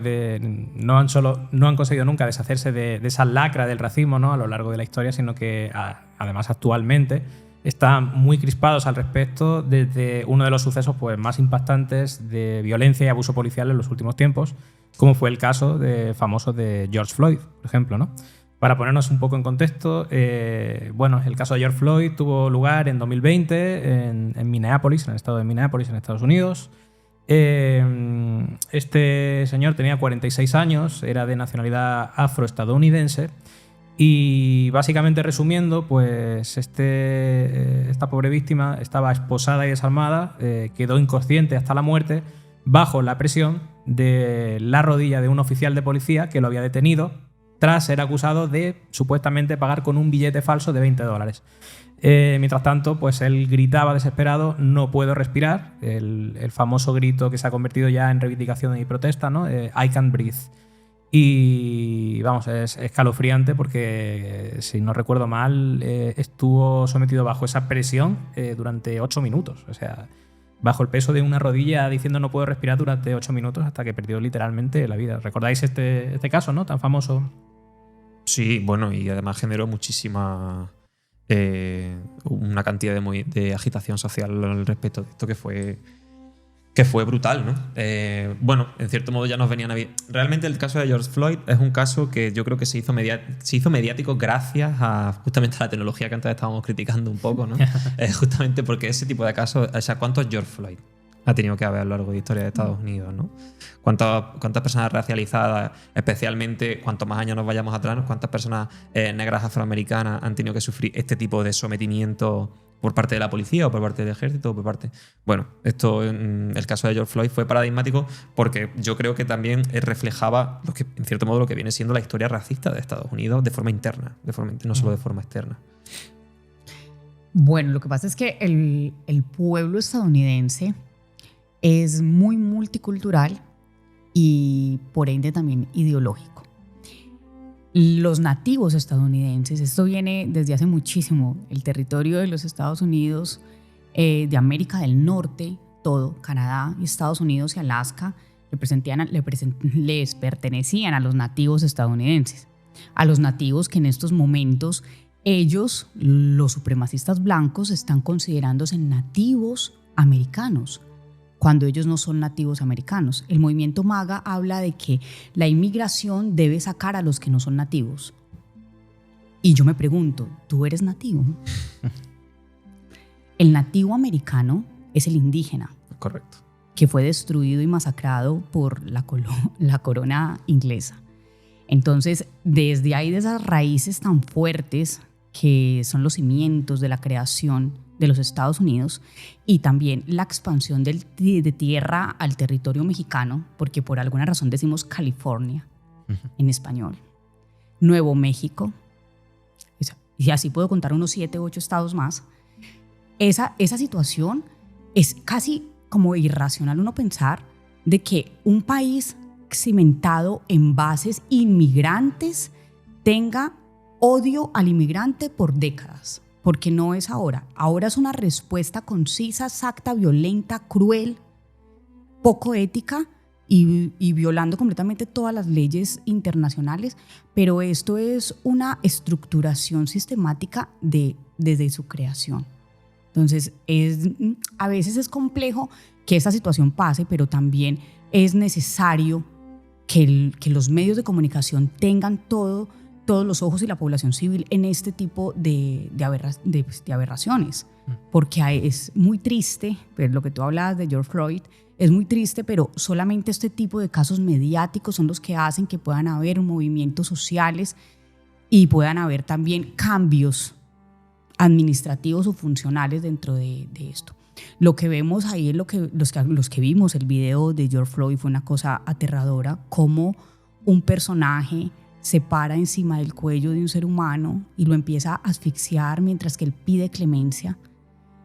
no han conseguido nunca deshacerse de esa lacra del racismo, ¿no? a lo largo de la historia, sino que además actualmente están muy crispados al respecto desde uno de los sucesos pues, más impactantes de violencia y abuso policial en los últimos tiempos, como fue el caso famoso de George Floyd, por ejemplo, ¿no? Para ponernos un poco en contexto, bueno, el caso de George Floyd tuvo lugar en 2020 en Minneapolis, en el estado de Minneapolis, en Estados Unidos. Este señor tenía 46 años, era de nacionalidad afroestadounidense y básicamente resumiendo, pues esta pobre víctima estaba esposada y desarmada, quedó inconsciente hasta la muerte bajo la presión de la rodilla de un oficial de policía que lo había detenido tras ser acusado de supuestamente pagar con un billete falso de $20. Mientras tanto, pues él gritaba desesperado: no puedo respirar, el famoso grito que se ha convertido ya en reivindicación y protesta, ¿no? I can't breathe. Y vamos, es escalofriante porque, si no recuerdo mal, estuvo sometido bajo esa presión durante 8 minutos. O sea, bajo el peso de una rodilla diciendo no puedo respirar durante 8 minutos hasta que perdió literalmente la vida. ¿Recordáis este caso, no? Tan famoso. Sí, bueno, y además generó muchísima... una cantidad de agitación social al respecto de esto que fue brutal, ¿no? Bueno, en cierto modo ya nos venían a... Realmente el caso de George Floyd es un caso que yo creo que se hizo mediático gracias justamente a la tecnología que antes estábamos criticando un poco, ¿no? Justamente porque ese tipo de casos... O sea, ¿cuántos George Floyd ha tenido que haber a lo largo de la historia de Estados Unidos, ¿no? ¿Cuántas personas racializadas, especialmente cuanto más años nos vayamos atrás, cuántas personas negras afroamericanas han tenido que sufrir este tipo de sometimiento por parte de la policía o por parte del ejército o por parte... Bueno, el caso de George Floyd fue paradigmático porque yo creo que también reflejaba en cierto modo lo que viene siendo la historia racista de Estados Unidos de forma interna, no solo de forma externa. Bueno, lo que pasa es que el pueblo estadounidense es muy multicultural y por ende también ideológico. Los nativos estadounidenses, esto viene desde hace muchísimo, el territorio de los Estados Unidos, de América del Norte, todo, Canadá y Estados Unidos y Alaska, les pertenecían a los nativos estadounidenses, a los nativos que en estos momentos ellos, los supremacistas blancos, están considerándose nativos americanos, cuando ellos no son nativos americanos. El movimiento MAGA habla de que la inmigración debe sacar a los que no son nativos. Y yo me pregunto, ¿tú eres nativo? El nativo americano es el indígena. Correcto. Que fue destruido y masacrado por la corona inglesa. Entonces, desde ahí, de esas raíces tan fuertes que son los cimientos de la creación de los Estados Unidos y también la expansión de tierra al territorio mexicano, porque por alguna razón decimos California en español, Nuevo México, y así puedo contar unos 7 u 8 estados más. Esa situación es casi como irracional uno pensar de que un país cimentado en bases inmigrantes tenga odio al inmigrante por décadas. Porque no es ahora. Ahora es una respuesta concisa, exacta, violenta, cruel, poco ética y violando completamente todas las leyes internacionales, pero esto es una estructuración sistemática desde su creación. Entonces, a veces es complejo que esta situación pase, pero también es necesario que los medios de comunicación tengan todos los ojos y la población civil en este tipo de aberraciones, porque es muy triste, pero lo que tú hablabas de George Floyd, es muy triste, pero solamente este tipo de casos mediáticos son los que hacen que puedan haber movimientos sociales y puedan haber también cambios administrativos o funcionales dentro de esto. Lo que vemos ahí es los que vimos el video de George Floyd fue una cosa aterradora, como un personaje se para encima del cuello de un ser humano y lo empieza a asfixiar mientras que él pide clemencia.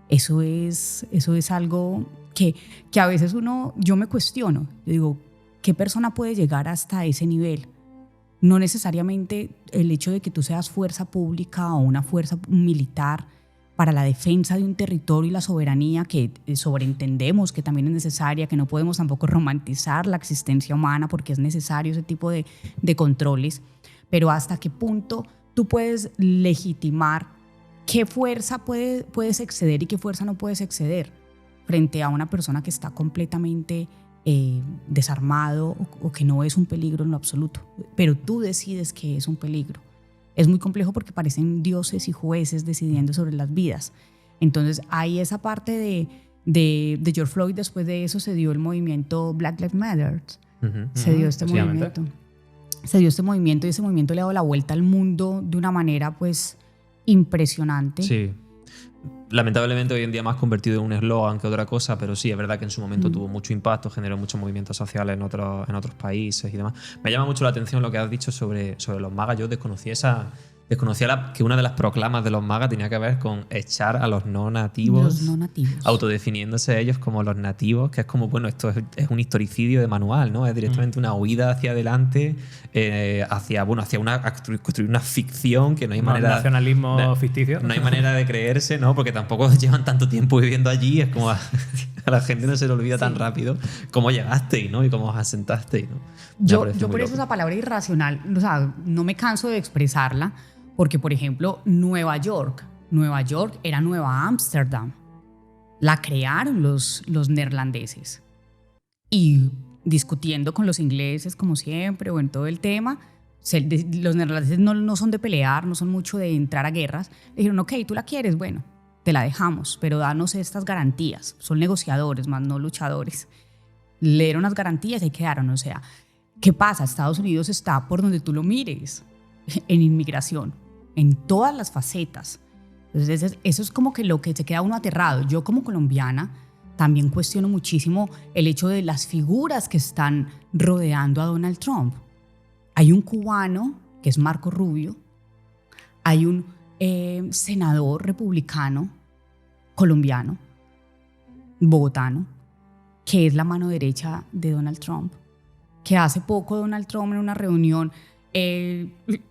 Eso es algo que a veces yo me cuestiono. Yo digo, ¿qué persona puede llegar hasta ese nivel? No necesariamente el hecho de que tú seas fuerza pública o una fuerza militar para la defensa de un territorio y la soberanía, que sobreentendemos que también es necesaria, que no podemos tampoco romantizar la existencia humana porque es necesario ese tipo de controles, pero hasta qué punto tú puedes legitimar qué fuerza puedes exceder y qué fuerza no puedes exceder frente a una persona que está completamente desarmado o que no es un peligro en lo absoluto, pero tú decides que es un peligro. Es muy complejo porque parecen dioses y jueces decidiendo sobre las vidas. Entonces hay esa parte de George Floyd. Después de eso se dio el movimiento Black Lives Matter. Se dio este movimiento. Se dio este movimiento y ese movimiento le ha dado la vuelta al mundo de una manera pues impresionante. Sí. Lamentablemente hoy en día más convertido en un eslogan que otra cosa, pero sí, es verdad que en su momento tuvo mucho impacto, generó muchos movimientos sociales en otros países y demás. Me llama mucho la atención lo que has dicho sobre los MAGA. Yo desconocía que una de las proclamas de los MAGA tenía que ver con echar a los no nativos. Los no nativos. Autodefiniéndose ellos como los nativos, que es como, bueno, esto es un historicidio de manual, ¿no? Es directamente una huida hacia adelante, hacia construir una ficción que no hay manera... Nacionalismo ficticio. No hay manera de creerse, ¿no? Porque tampoco llevan tanto tiempo viviendo allí, es como a la gente no se le olvida tan rápido cómo llegasteis, ¿no? Y cómo os asentasteis, ¿no? Yo por eso esa palabra irracional, o sea, no me canso de expresarla, porque, por ejemplo, Nueva York era Nueva Ámsterdam. La crearon los neerlandeses. Y discutiendo con los ingleses, como siempre, o en todo el tema, los neerlandeses no son de pelear, no son mucho de entrar a guerras. Le dijeron, ok, tú la quieres, bueno, te la dejamos, pero danos estas garantías. Son negociadores, más no luchadores. Le dieron las garantías y ahí quedaron. O sea, ¿qué pasa? Estados Unidos está por donde tú lo mires, en inmigración, en todas las facetas. Entonces eso es como que lo que se queda uno aterrado. Yo como colombiana también cuestiono muchísimo el hecho de las figuras que están rodeando a Donald Trump. Hay un cubano que es Marco Rubio, hay un senador republicano colombiano, bogotano, que es la mano derecha de Donald Trump, que hace poco Donald Trump en una reunión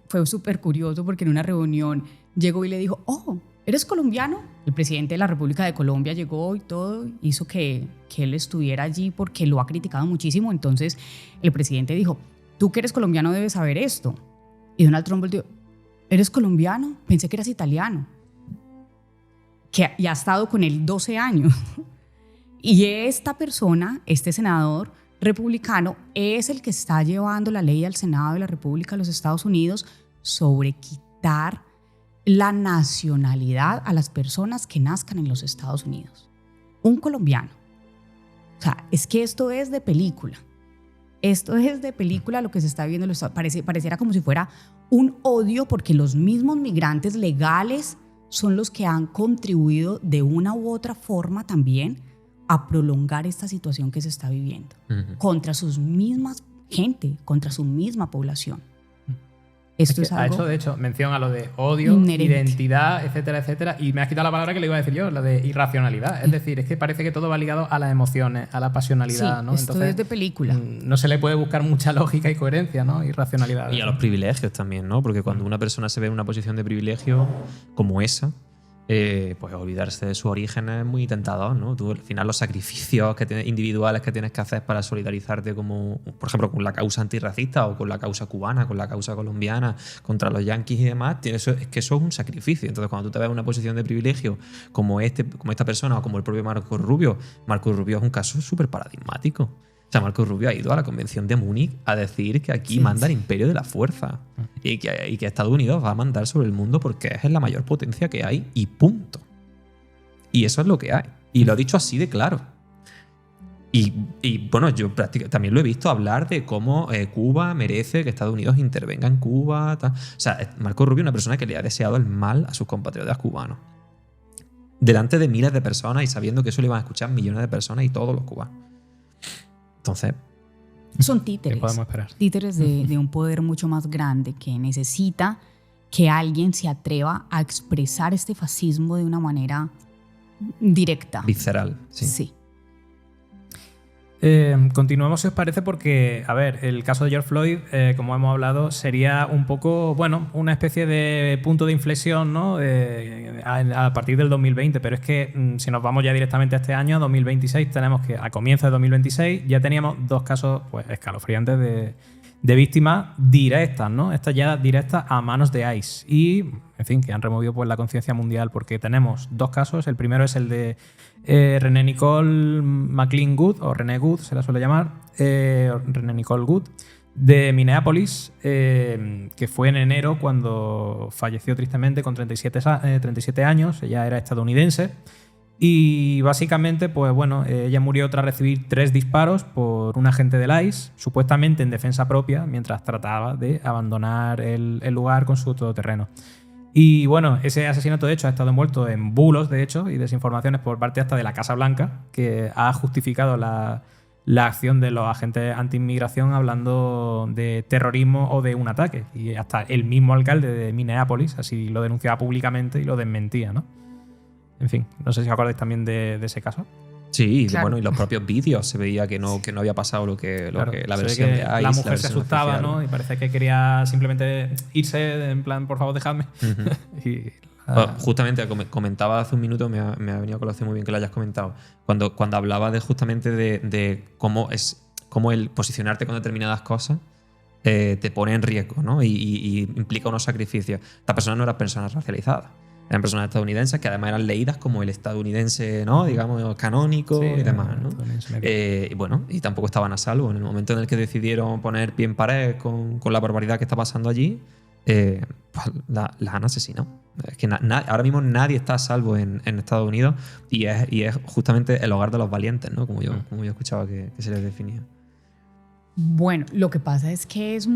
fue súper curioso porque en una reunión llegó y le dijo, oh, ¿eres colombiano? El presidente de la República de Colombia llegó y todo, hizo que él estuviera allí porque lo ha criticado muchísimo. Entonces el presidente dijo, tú que eres colombiano debes saber esto. Y Donald Trump volvió, ¿eres colombiano? Pensé que eras italiano. Y ha estado con él 12 años. Y esta persona, este senador republicano, es el que está llevando la ley al Senado de la República de los Estados Unidos sobre quitar la nacionalidad a las personas que nazcan en los Estados Unidos. Un colombiano. O sea, es que esto es de película. Esto es de película lo que se está viendo. Pareciera como si fuera un odio porque los mismos migrantes legales son los que han contribuido de una u otra forma también a prolongar esta situación que se está viviendo contra sus mismas gente, contra su misma población. Esto es algo ha hecho, de hecho, mención a lo de odio, inherente. Identidad, etcétera, etcétera, y me has quitado la palabra que le iba a decir yo, la de irracionalidad. Es decir, es que parece que todo va ligado a las emociones, a la pasionalidad, sí, ¿no? Esto Entonces, es de película. No se le puede buscar mucha lógica y coherencia, ¿no? Irracionalidad. Y a los privilegios también, ¿no? Porque cuando una persona se ve en una posición de privilegio como esa, pues olvidarse de sus orígenes es muy tentador, ¿no? Tú, al final, los sacrificios individuales que tienes que hacer para solidarizarte, como, por ejemplo, con la causa antirracista o con la causa cubana, con la causa colombiana, contra los yanquis y demás, es que eso es un sacrificio. Entonces, cuando tú te ves en una posición de privilegio como esta persona o como el propio Marco Rubio es un caso súper paradigmático. O sea, Marco Rubio ha ido a la Convención de Múnich a decir que aquí manda el imperio de la fuerza y que Estados Unidos va a mandar sobre el mundo porque es la mayor potencia que hay y punto. Y eso es lo que hay. Y lo ha dicho así de claro. Y bueno, yo también lo he visto hablar de cómo Cuba merece que Estados Unidos intervenga en Cuba. Tal. O sea, Marco Rubio es una persona que le ha deseado el mal a sus compatriotas cubanos. Delante de miles de personas y sabiendo que eso le iban a escuchar millones de personas y todos los cubanos. Entonces, son títeres. ¿Qué podemos esperar? Títeres de un poder mucho más grande que necesita que alguien se atreva a expresar este fascismo de una manera directa. Visceral, sí. Sí. Continuamos, si os parece, porque, a ver, el caso de George Floyd, como hemos hablado, sería un poco, bueno, una especie de punto de inflexión, ¿no? A partir del 2020, pero es que si nos vamos ya directamente a este año, 2026, tenemos que a comienzos de 2026 ya teníamos 2 casos, pues, escalofriantes de víctimas directas, ¿no? Estas ya directas a manos de ICE. Y, en fin, que han removido, pues, la conciencia mundial, porque tenemos 2 casos. El primero es el de René Nicole McLean Good, o René Good se la suele llamar, René Nicole Good, de Minneapolis, que fue en enero cuando falleció tristemente con 37 años. Ella era estadounidense y básicamente, pues bueno, ella murió tras recibir 3 disparos por un agente del ICE, supuestamente en defensa propia, mientras trataba de abandonar el lugar con su todoterreno. Y bueno, ese asesinato de hecho ha estado envuelto en bulos, de hecho, y desinformaciones por parte hasta de la Casa Blanca, que ha justificado la acción de los agentes anti-inmigración hablando de terrorismo o de un ataque. Y hasta el mismo alcalde de Minneapolis así lo denunciaba públicamente y lo desmentía, ¿no? En fin, no sé si os acordáis también de ese caso. Sí, claro. Bueno, y los propios vídeos se veía que no había pasado lo que la versión de ICE. La mujer se asustaba, oficial, ¿no? Y parece que quería simplemente irse, en plan, por favor, dejadme. Justamente comentaba hace un minuto, me ha venido a colación muy bien que lo hayas comentado, cuando hablaba justamente de cómo el posicionarte con determinadas cosas te pone en riesgo, ¿no? Y implica unos sacrificios. Estas personas no eran personas racializadas. Eran personas estadounidenses que además eran leídas como el estadounidense, ¿no? Digamos, canónico, sí, y demás, ¿no? Y bueno, y tampoco estaban a salvo. En el momento en el que decidieron poner pie en pared con la barbaridad que está pasando allí, pues las han asesinado. Es que ahora mismo nadie está a salvo en Estados Unidos y es justamente el hogar de los valientes, ¿no? Como yo escuchaba que se les definía. Bueno, lo que pasa es que es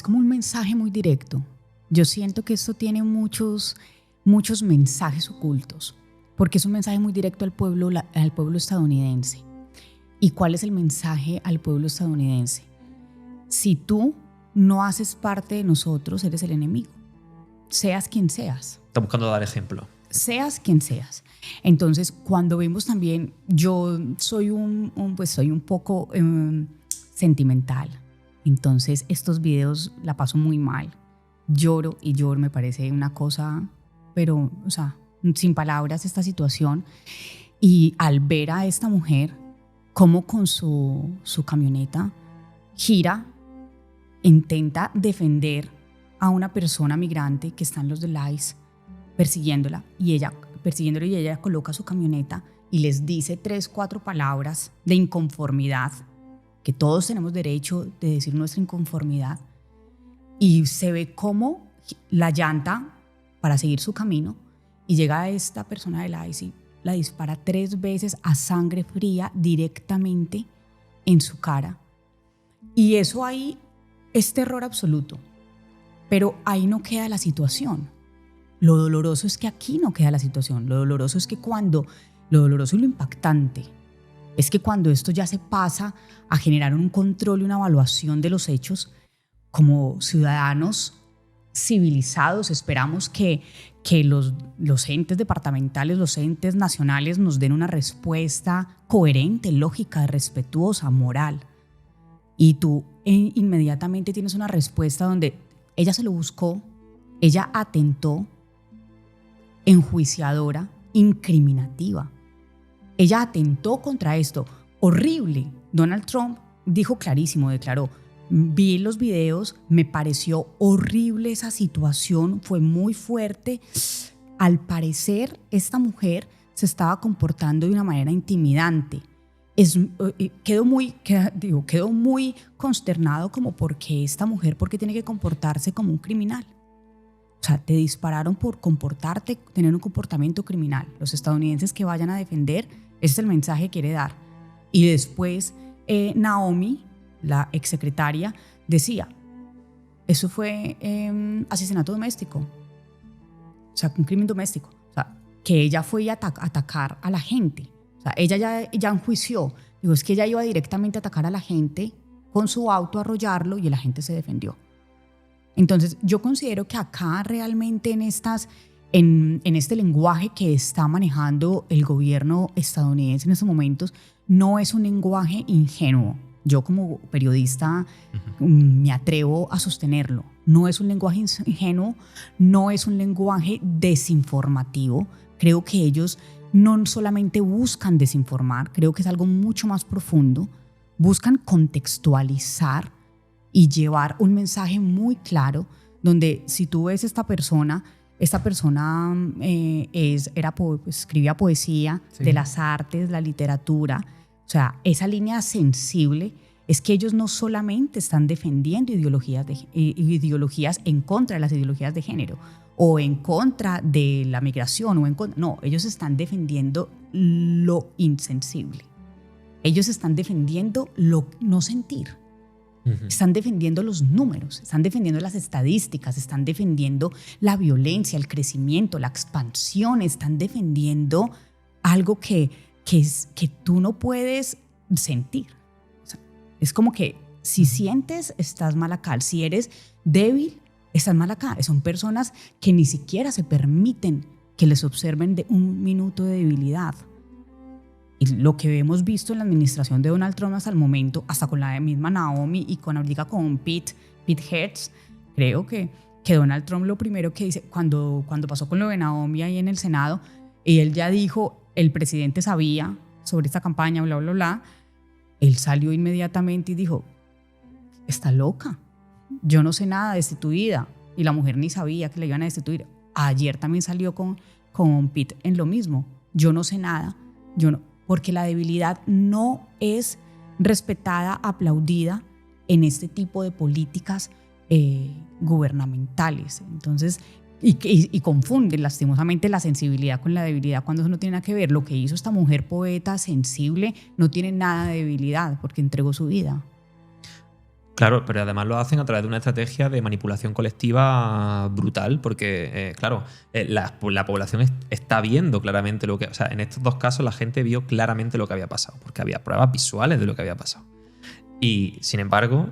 como un mensaje muy directo. Yo siento que esto tiene muchos mensajes ocultos, porque es un mensaje muy directo al pueblo estadounidense. ¿Y cuál es el mensaje al pueblo estadounidense? Si tú no haces parte de nosotros, eres el enemigo. Seas quien seas. Está buscando dar ejemplo. Seas quien seas. Entonces, cuando vemos también, yo soy un poco sentimental. Entonces, estos videos la paso muy mal. Lloro y lloro, me parece una cosa, pero, o sea, sin palabras esta situación. Y al ver a esta mujer, cómo con su camioneta gira, intenta defender a una persona migrante que están los del ICE persiguiéndola y ella coloca su camioneta y les dice 3-4 palabras de inconformidad, que todos tenemos derecho de decir nuestra inconformidad, y se ve cómo la llanta para seguir su camino y llega a esta persona del ICE y la dispara 3 veces a sangre fría directamente en su cara. Y eso ahí es terror absoluto. Pero ahí no queda la situación. Lo doloroso es que aquí no queda la situación. Lo doloroso y lo impactante es que cuando esto ya se pasa a generar un control y una evaluación de los hechos, como ciudadanos civilizados esperamos que los entes departamentales, los entes nacionales nos den una respuesta coherente, lógica, respetuosa, moral. Y tú inmediatamente tienes una respuesta donde ella se lo buscó, ella atentó, enjuiciadora, incriminativa. Ella atentó contra esto. Horrible. Donald Trump dijo clarísimo, declaró: vi los videos, me pareció horrible esa situación, fue muy fuerte. Al parecer, esta mujer se estaba comportando de una manera intimidante. Quedó muy consternado como porque esta mujer, ¿por qué tiene que comportarse como un criminal? O sea, te dispararon por tener un comportamiento criminal. Los estadounidenses que vayan a defender, ese es el mensaje que quiere dar. Y después Naomi, la exsecretaria, decía, eso fue asesinato doméstico, o sea, un crimen doméstico, o sea, que ella fue a atacar a la gente. O sea, ella ya enjuició, digo, es que ella iba directamente a atacar a la gente con su auto, a arrollarlo, y la gente se defendió. Entonces, yo considero que acá realmente en este lenguaje que está manejando el gobierno estadounidense en estos momentos, no es un lenguaje ingenuo. Yo como periodista me atrevo a sostenerlo. No es un lenguaje ingenuo, no es un lenguaje desinformativo. Creo que ellos no solamente buscan desinformar, creo que es algo mucho más profundo. Buscan contextualizar y llevar un mensaje muy claro, donde si tú ves esta persona escribía poesía, sí, de las artes, la literatura. O sea, esa línea sensible es que ellos no solamente están defendiendo ideologías en contra de las ideologías de género o en contra de la migración, no, ellos están defendiendo lo insensible. Ellos están defendiendo lo no sentir. Están defendiendo los números, están defendiendo las estadísticas, están defendiendo la violencia, el crecimiento, la expansión, están defendiendo algo que tú no puedes sentir. O sea, es como que si sientes, estás mal acá. Si eres débil, estás mal acá. Son personas que ni siquiera se permiten que les observen de un minuto de debilidad. Y lo que hemos visto en la administración de Donald Trump hasta el momento, hasta con la misma Naomi y con ahorita con Pete Hearst, creo que Donald Trump lo primero que dice, cuando pasó con lo de Naomi ahí en el Senado, y él ya dijo, el presidente sabía sobre esta campaña, bla, bla, bla, él salió inmediatamente y dijo, está loca, yo no sé nada, destituida. Y la mujer ni sabía que le iban a destituir. Ayer también salió con Pete en lo mismo, yo no sé nada, porque la debilidad no es respetada, aplaudida en este tipo de políticas gubernamentales. Entonces, y confunden lastimosamente la sensibilidad con la debilidad cuando eso no tiene nada que ver. Lo que hizo esta mujer poeta sensible no tiene nada de debilidad porque entregó su vida. Claro, pero además lo hacen a través de una estrategia de manipulación colectiva brutal, porque, la población está viendo claramente lo que... O sea, en estos dos casos la gente vio claramente lo que había pasado, porque había pruebas visuales de lo que había pasado. Y, sin embargo,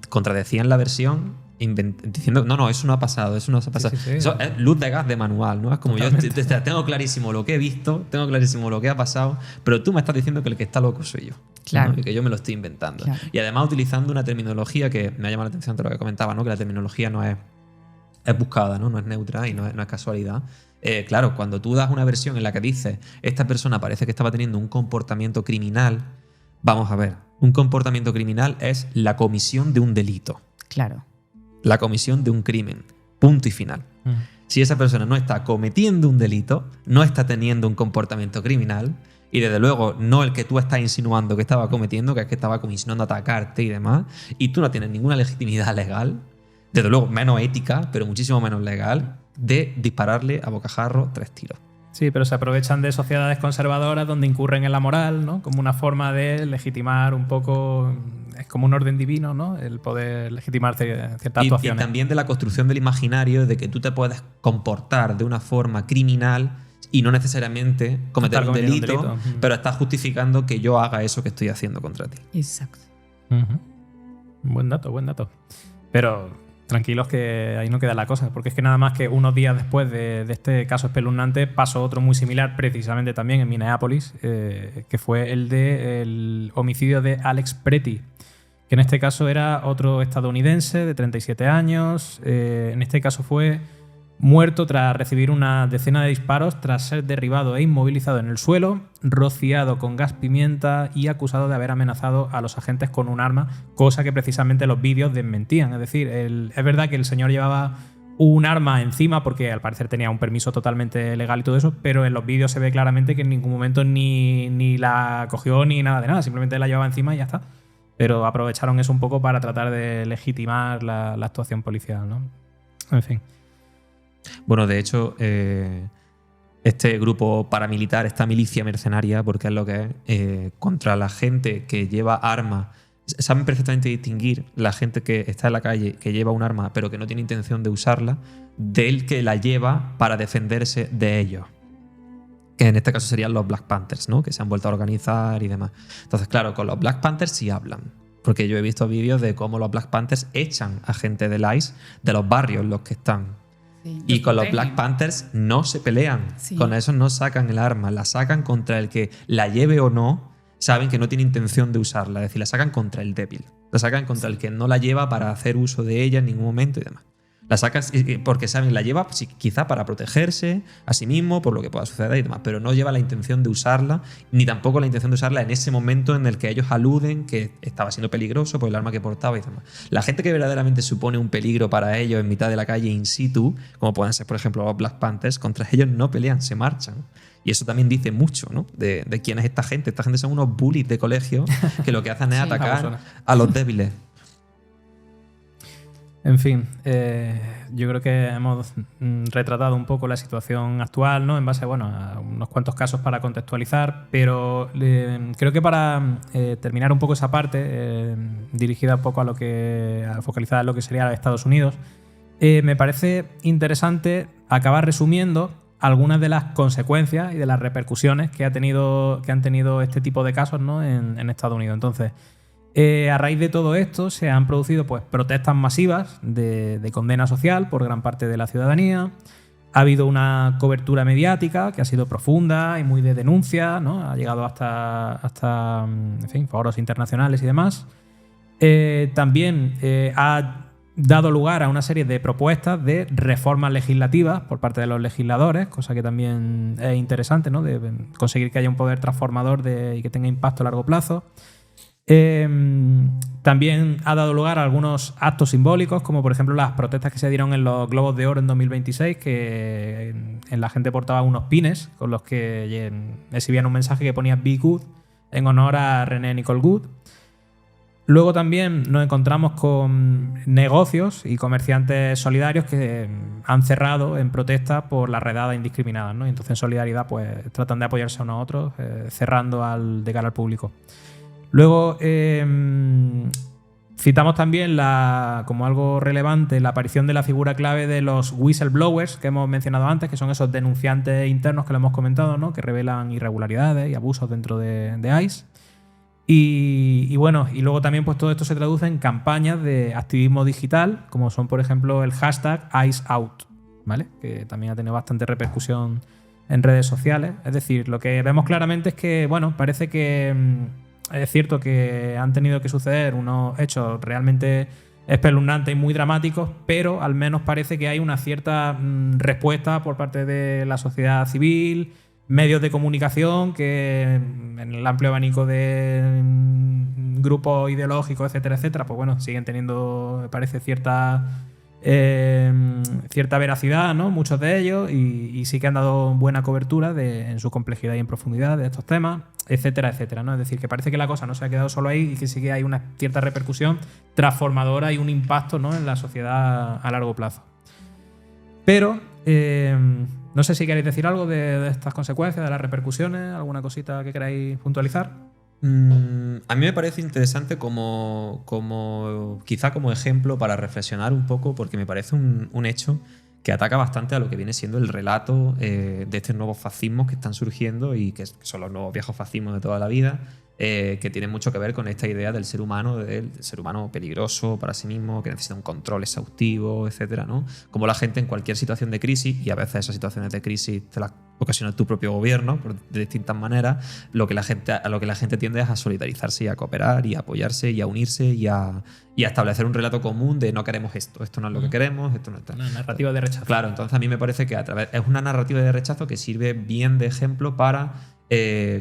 contradecían la versión diciendo, no, eso no ha pasado, eso no se ha pasado. Sí. Eso es luz de gas de manual, ¿no? Es como totalmente. Yo tengo clarísimo lo que he visto, tengo clarísimo lo que ha pasado, pero tú me estás diciendo que el que está loco soy yo. Claro. ¿No? Y que yo me lo estoy inventando. Claro. Y además utilizando una terminología que me ha llamado la atención de lo que comentaba, ¿no? Que la terminología no es buscada, ¿no? No es neutra y no es casualidad. Claro, cuando tú das una versión en la que dices, esta persona parece que estaba teniendo un comportamiento criminal, vamos a ver, un comportamiento criminal es la comisión de un delito. Claro. La comisión de un crimen. Punto y final. Si esa persona no está cometiendo un delito, no está teniendo un comportamiento criminal, y desde luego no el que tú estás insinuando que estaba cometiendo, que es que estaba insinuando atacarte y demás, y tú no tienes ninguna legitimidad legal, desde luego menos ética, pero muchísimo menos legal, de dispararle a bocajarro 3 tiros. Sí, pero se aprovechan de sociedades conservadoras donde incurren en la moral, ¿no? Como una forma de legitimar un poco, es como un orden divino, ¿no? El poder legitimar ciertas actuaciones. Y también de la construcción del imaginario de que tú te puedes comportar de una forma criminal y no necesariamente cometer un delito, pero estás justificando que yo haga eso que estoy haciendo contra ti. Exacto. Buen dato. Pero tranquilos que ahí no queda la cosa, porque es que nada más que unos días después de este caso espeluznante pasó otro muy similar, precisamente también en Minneapolis, que fue el del homicidio de Alex Pretty, que en este caso era otro estadounidense de 37 años. En este caso fue muerto tras recibir una decena de disparos tras ser derribado e inmovilizado en el suelo, rociado con gas pimienta y acusado de haber amenazado a los agentes con un arma, cosa que precisamente los vídeos desmentían. Es decir, es verdad que el señor llevaba un arma encima porque al parecer tenía un permiso totalmente legal y todo eso, pero en los vídeos se ve claramente que en ningún momento ni la cogió ni nada de nada, simplemente la llevaba encima y ya está. Pero aprovecharon eso un poco para tratar de legitimar la actuación policial, ¿no? En fin. Bueno, de hecho, este grupo paramilitar, esta milicia mercenaria, porque es lo que es, contra la gente que lleva armas, saben perfectamente distinguir la gente que está en la calle, que lleva un arma pero que no tiene intención de usarla, del que la lleva para defenderse de ellos. Que en este caso serían los Black Panthers, ¿no? Que se han vuelto a organizar y demás. Entonces, claro, con los Black Panthers sí hablan. Porque yo he visto vídeos de cómo los Black Panthers echan a gente del ICE de los barrios en los que están. Sí, y con los protegen. Black Panthers no se pelean. Sí. Con eso no sacan el arma. La sacan contra el que la lleve o no. Saben que no tiene intención de usarla. Es decir, la sacan contra el débil. La sacan contra el que no la lleva para hacer uso de ella en ningún momento y demás. La sacas porque saben, la lleva quizá para protegerse a sí mismo por lo que pueda suceder y demás, pero no lleva la intención de usarla, ni tampoco la intención de usarla en ese momento en el que ellos aluden que estaba siendo peligroso por el arma que portaba y demás. La gente que verdaderamente supone un peligro para ellos en mitad de la calle in situ, como pueden ser, por ejemplo, los Black Panthers, contra ellos no pelean, se marchan. Y eso también dice mucho, ¿no? De quién es esta gente. Esta gente son unos bullies de colegio que lo que hacen es Sí. atacar a los débiles. En fin, yo creo que hemos retratado un poco la situación actual, ¿no? En base, bueno, a unos cuantos casos para contextualizar, pero creo que para terminar un poco esa parte, dirigida un poco focalizada en lo que sería Estados Unidos, me parece interesante acabar resumiendo algunas de las consecuencias y de las repercusiones que han tenido este tipo de casos, ¿no? en Estados Unidos. Entonces, a raíz de todo esto se han producido pues, protestas masivas de condena social por gran parte de la ciudadanía. Ha habido una cobertura mediática que ha sido profunda y muy de denuncia, ¿no? Ha llegado hasta en fin, foros internacionales y demás. También ha dado lugar a una serie de propuestas de reformas legislativas por parte de los legisladores, cosa que también es interesante, ¿no? De conseguir que haya un poder transformador y que tenga impacto a largo plazo. También ha dado lugar a algunos actos simbólicos, como por ejemplo las protestas que se dieron en los Globos de Oro en 2026, que en la gente portaba unos pines con los que exhibían un mensaje que ponía Be Good en honor a René Nicole Good. Luego también nos encontramos con negocios y comerciantes solidarios que han cerrado en protesta por las redadas indiscriminadas, ¿no? Y entonces en solidaridad pues tratan de apoyarse unos a otros, cerrando de cara al público. Luego citamos también como algo relevante la aparición de la figura clave de los whistleblowers que hemos mencionado antes, que son esos denunciantes internos que lo hemos comentado, ¿no? Que revelan irregularidades y abusos dentro de ICE. Y bueno, y luego también pues todo esto se traduce en campañas de activismo digital, como son por ejemplo el hashtag IceOut, ¿vale? Que también ha tenido bastante repercusión en redes sociales. Es decir, lo que vemos claramente es que, bueno, parece que es cierto que han tenido que suceder unos hechos realmente espeluznantes y muy dramáticos, pero al menos parece que hay una cierta respuesta por parte de la sociedad civil, medios de comunicación que en el amplio abanico de grupos ideológicos, etcétera, etcétera, pues bueno, siguen teniendo, me parece, cierta veracidad, ¿no? Muchos de ellos, y sí que han dado buena cobertura en su complejidad y en profundidad de estos temas, etcétera, etcétera, ¿no? Es decir, que parece que la cosa no se ha quedado solo ahí y que sí que hay una cierta repercusión transformadora y un impacto, ¿no? En la sociedad a largo plazo. Pero no sé si queréis decir algo de estas consecuencias, de las repercusiones, alguna cosita que queráis puntualizar. A mí me parece interesante quizá como ejemplo para reflexionar un poco, porque me parece un hecho que ataca bastante a lo que viene siendo el relato de estos nuevos fascismos que están surgiendo y que son los nuevos viejos fascismos de toda la vida, que tienen mucho que ver con esta idea del ser humano peligroso para sí mismo, que necesita un control exhaustivo, etcétera, ¿no? Como la gente en cualquier situación de crisis, y a veces esas situaciones de crisis te las ocasiona tu propio gobierno de distintas maneras, a lo que la gente tiende es a solidarizarse y a cooperar y a apoyarse y a unirse y a establecer un relato común de no queremos esto no es lo que queremos, esto no está. Una narrativa de rechazo. Claro, entonces a mí me parece que es una narrativa de rechazo que sirve bien de ejemplo para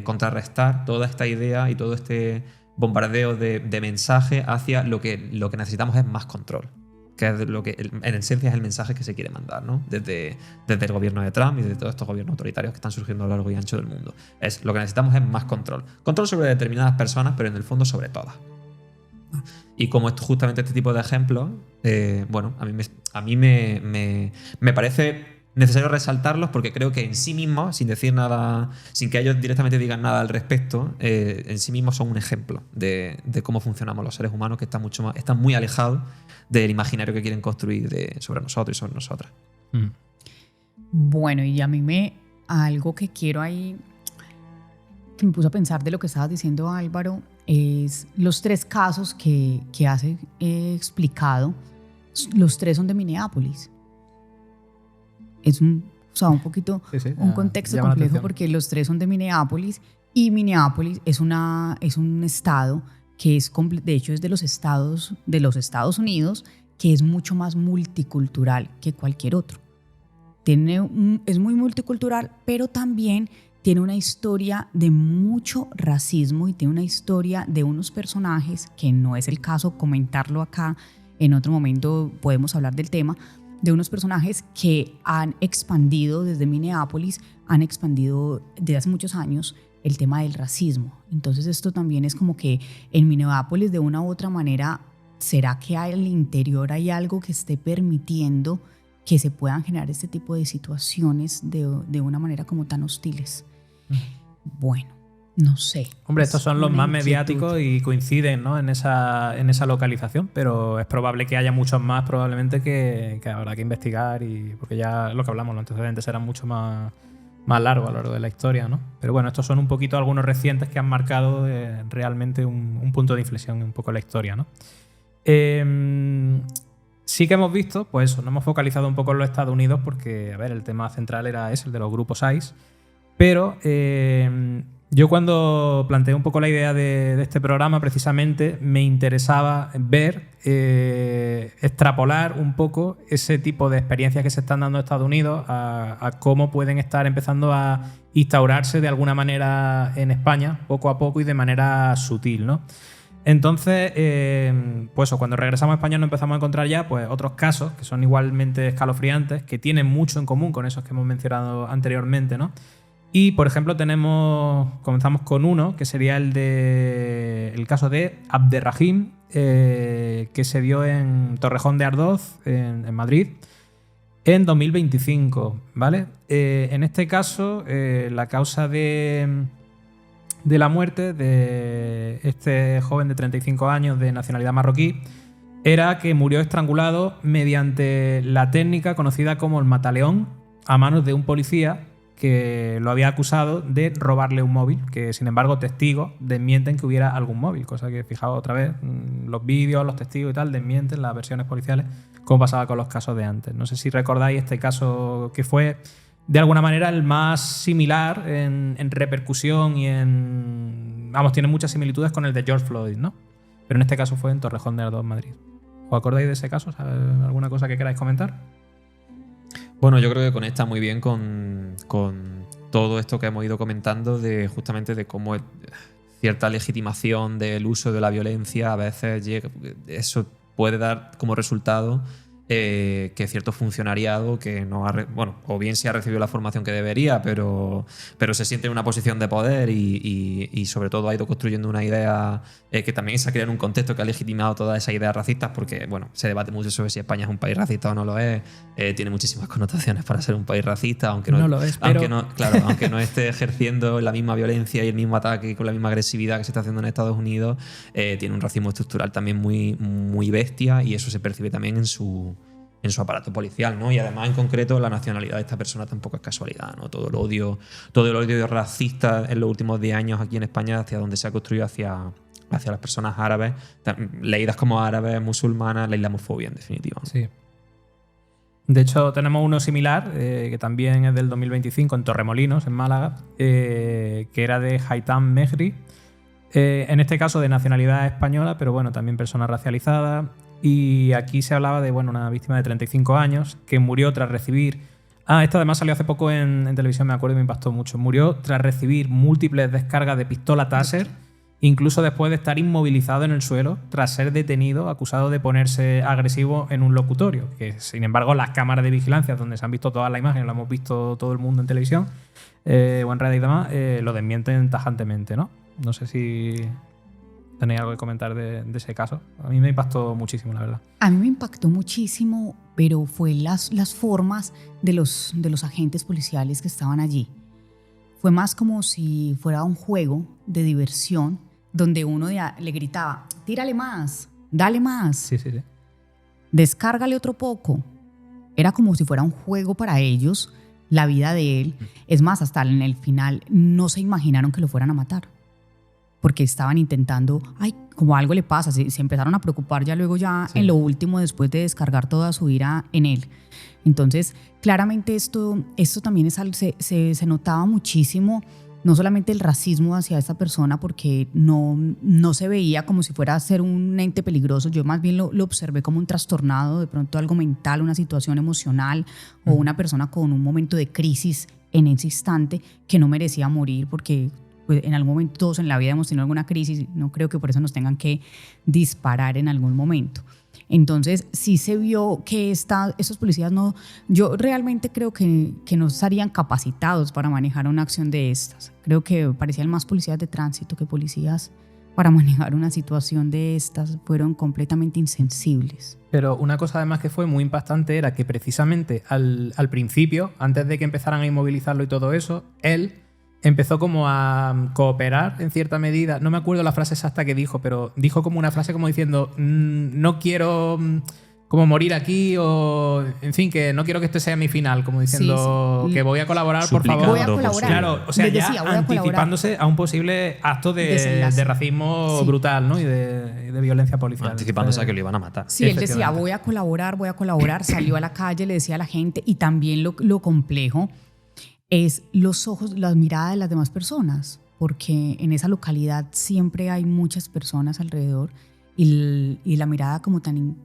contrarrestar toda esta idea y todo este bombardeo de mensaje hacia lo que necesitamos es más control, que es lo que en esencia es el mensaje que se quiere mandar, ¿no? Desde el gobierno de Trump y de todos estos gobiernos autoritarios que están surgiendo a lo largo y ancho del mundo. Lo que necesitamos es más control. Control sobre determinadas personas, pero en el fondo sobre todas. Y como justamente este tipo de ejemplos, a mí me parece necesario resaltarlos porque creo que en sí mismos, sin decir nada, sin que ellos directamente digan nada al respecto, en sí mismos son un ejemplo de cómo funcionamos los seres humanos, que están muy alejados del imaginario que quieren construir sobre nosotros y sobre nosotras. Bueno, y a mí algo que quiero ahí, que me puso a pensar de lo que estabas diciendo, Álvaro, es los 3 casos que has explicado. Los 3 son de Minneapolis. Es un poquito un contexto complejo porque los 3 son de Minneapolis y Minneapolis es un estado que de hecho es de los Estados Unidos, que es mucho más multicultural que cualquier otro. Es muy multicultural, pero también tiene una historia de mucho racismo y tiene una historia de unos personajes, que no es el caso comentarlo acá, en otro momento podemos hablar del tema, de unos personajes que han expandido desde Minneapolis, han expandido desde hace muchos años el tema del racismo. Entonces esto también es como que en Minneapolis de una u otra manera, ¿será que al interior hay algo que esté permitiendo que se puedan generar este tipo de situaciones de una manera como tan hostiles? Bueno, no sé. Hombre, estos son los más mediáticos y coinciden, ¿no? en esa localización, pero es probable que haya muchos más probablemente que habrá que investigar, porque ya lo que hablamos, los antecedentes eran mucho más largos a lo largo de la historia, ¿no? Pero bueno, estos son un poquito algunos recientes que han marcado realmente un punto de inflexión un poco en la historia, ¿no? Sí que hemos visto, pues eso, nos hemos focalizado un poco en los Estados Unidos porque, a ver, el tema central era el de los grupos ICE, pero yo cuando planteé un poco la idea de este programa, precisamente me interesaba ver, extrapolar un poco ese tipo de experiencias que se están dando en Estados Unidos a cómo pueden estar empezando a instaurarse de alguna manera en España, poco a poco y de manera sutil, ¿no? Entonces, pues cuando regresamos a España nos empezamos a encontrar ya pues, otros casos que son igualmente escalofriantes, que tienen mucho en común con esos que hemos mencionado anteriormente, ¿no? Y, por ejemplo, comenzamos con uno, que sería el caso de Abderrahim, que se dio en Torrejón de Ardoz, en Madrid, en 2025, ¿vale? En este caso, la causa de la muerte de este joven de 35 años de nacionalidad marroquí era que murió estrangulado mediante la técnica conocida como el mataleón a manos de un policía que lo había acusado de robarle un móvil, que sin embargo testigos desmienten que hubiera algún móvil, cosa que, fijaos otra vez, los vídeos, los testigos y tal desmienten las versiones policiales, como pasaba con los casos de antes. No sé si recordáis este caso que fue de alguna manera el más similar en repercusión y tiene muchas similitudes con el de George Floyd, ¿no? Pero en este caso fue en Torrejón de Ardoz, Madrid. ¿Os acordáis de ese caso? ¿Alguna cosa que queráis comentar? Bueno, yo creo que conecta muy bien con todo esto que hemos ido comentando justamente de cómo cierta legitimación del uso de la violencia a veces eso puede dar como resultado que cierto funcionariado que no o bien se ha recibido la formación que debería, pero se siente en una posición de poder y sobre todo ha ido construyendo una idea que también se ha creado en un contexto que ha legitimado todas esas ideas racistas, porque se debate mucho sobre si España es un país racista o no lo es. Tiene muchísimas connotaciones para ser un país racista, aunque no lo es, pero... aunque no esté ejerciendo la misma violencia y el mismo ataque con la misma agresividad que se está haciendo en Estados Unidos. Tiene un racismo estructural también muy, muy bestia, y eso se percibe también en su en su aparato policial, ¿no? Y además, en concreto, la nacionalidad de esta persona tampoco es casualidad, ¿no? Todo el odio racista en los últimos 10 años aquí en España, hacia donde se ha construido hacia las personas árabes, leídas como árabes, musulmanas, la islamofobia, en definitiva, ¿no? Sí. De hecho, tenemos uno similar, que también es del 2025, en Torremolinos, en Málaga, que era de Haitham Mehri. En este caso de nacionalidad española, pero bueno, también persona racializada. Y aquí se hablaba de una víctima de 35 años que murió tras recibir... esto además salió hace poco en televisión, me acuerdo, y me impactó mucho. Murió tras recibir múltiples descargas de pistola Taser, incluso después de estar inmovilizado en el suelo, tras ser detenido, acusado de ponerse agresivo en un locutorio. Que, sin embargo, las cámaras de vigilancia, donde se han visto todas las imágenes, lo hemos visto todo el mundo en televisión, o en redes y demás, lo desmienten tajantemente, ¿no? No sé si tenéis algo que comentar de ese caso. A mí me impactó muchísimo, la verdad. A mí me impactó muchísimo, pero fue las formas de los agentes policiales que estaban allí. Fue más como si fuera un juego de diversión donde uno le gritaba, tírale más, dale más, Sí. descárgale otro poco. Era como si fuera un juego para ellos, la vida de él. Es más, hasta en el final no se imaginaron que lo fueran a matar, porque estaban intentando, como algo le pasa, se empezaron a preocupar ya luego en lo último, después de descargar toda su ira en él. Entonces, claramente esto también se notaba muchísimo, no solamente el racismo hacia esta persona, porque no se veía como si fuera a ser un ente peligroso. Yo más bien lo observé como un trastornado, de pronto algo mental, una situación emocional, o una persona con un momento de crisis en ese instante que no merecía morir, porque pues, en algún momento todos en la vida hemos tenido alguna crisis, no creo que por eso nos tengan que disparar en algún momento. Entonces sí se vio que estos policías yo realmente creo que no estarían capacitados para manejar una acción de estas. Creo que parecían más policías de tránsito que policías para manejar una situación de estas. Fueron completamente insensibles. Pero una cosa además que fue muy impactante era que precisamente al principio, antes de que empezaran a inmovilizarlo y todo eso, él empezó como a cooperar en cierta medida. No me acuerdo la frase exacta que dijo, pero dijo como una frase como diciendo no quiero como morir aquí, o en fin, que no quiero que este sea mi final, como diciendo que voy a colaborar, por favor. Voy a colaborar. Claro, o sea, Les decía, ya anticipándose a un posible acto de racismo brutal, ¿no? y de violencia policial. Anticipándose a que lo iban a matar. Sí, él decía, voy a colaborar, salió a la calle, le decía a la gente, y también lo complejo es los ojos, las miradas de las demás personas, porque en esa localidad siempre hay muchas personas alrededor y la mirada como tan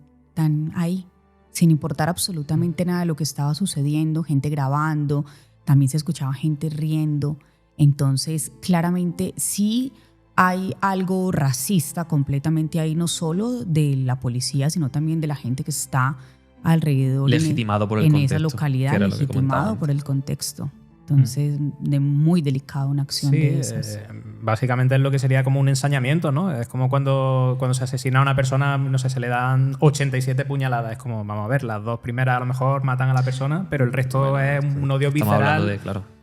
ahí, sin importar absolutamente nada de lo que estaba sucediendo, gente grabando, también se escuchaba gente riendo. Entonces, claramente sí hay algo racista completamente ahí, no solo de la policía, sino también de la gente que está alrededor legitimado por el en contexto, esa localidad, legitimado por el contexto. Entonces, de muy delicada una acción de esas. Básicamente es lo que sería como un ensañamiento, ¿no? Es como cuando se asesina a una persona, no sé, se le dan 87 puñaladas. Es como, vamos a ver, las 2 primeras a lo mejor matan a la persona, pero el resto es un odio visceral.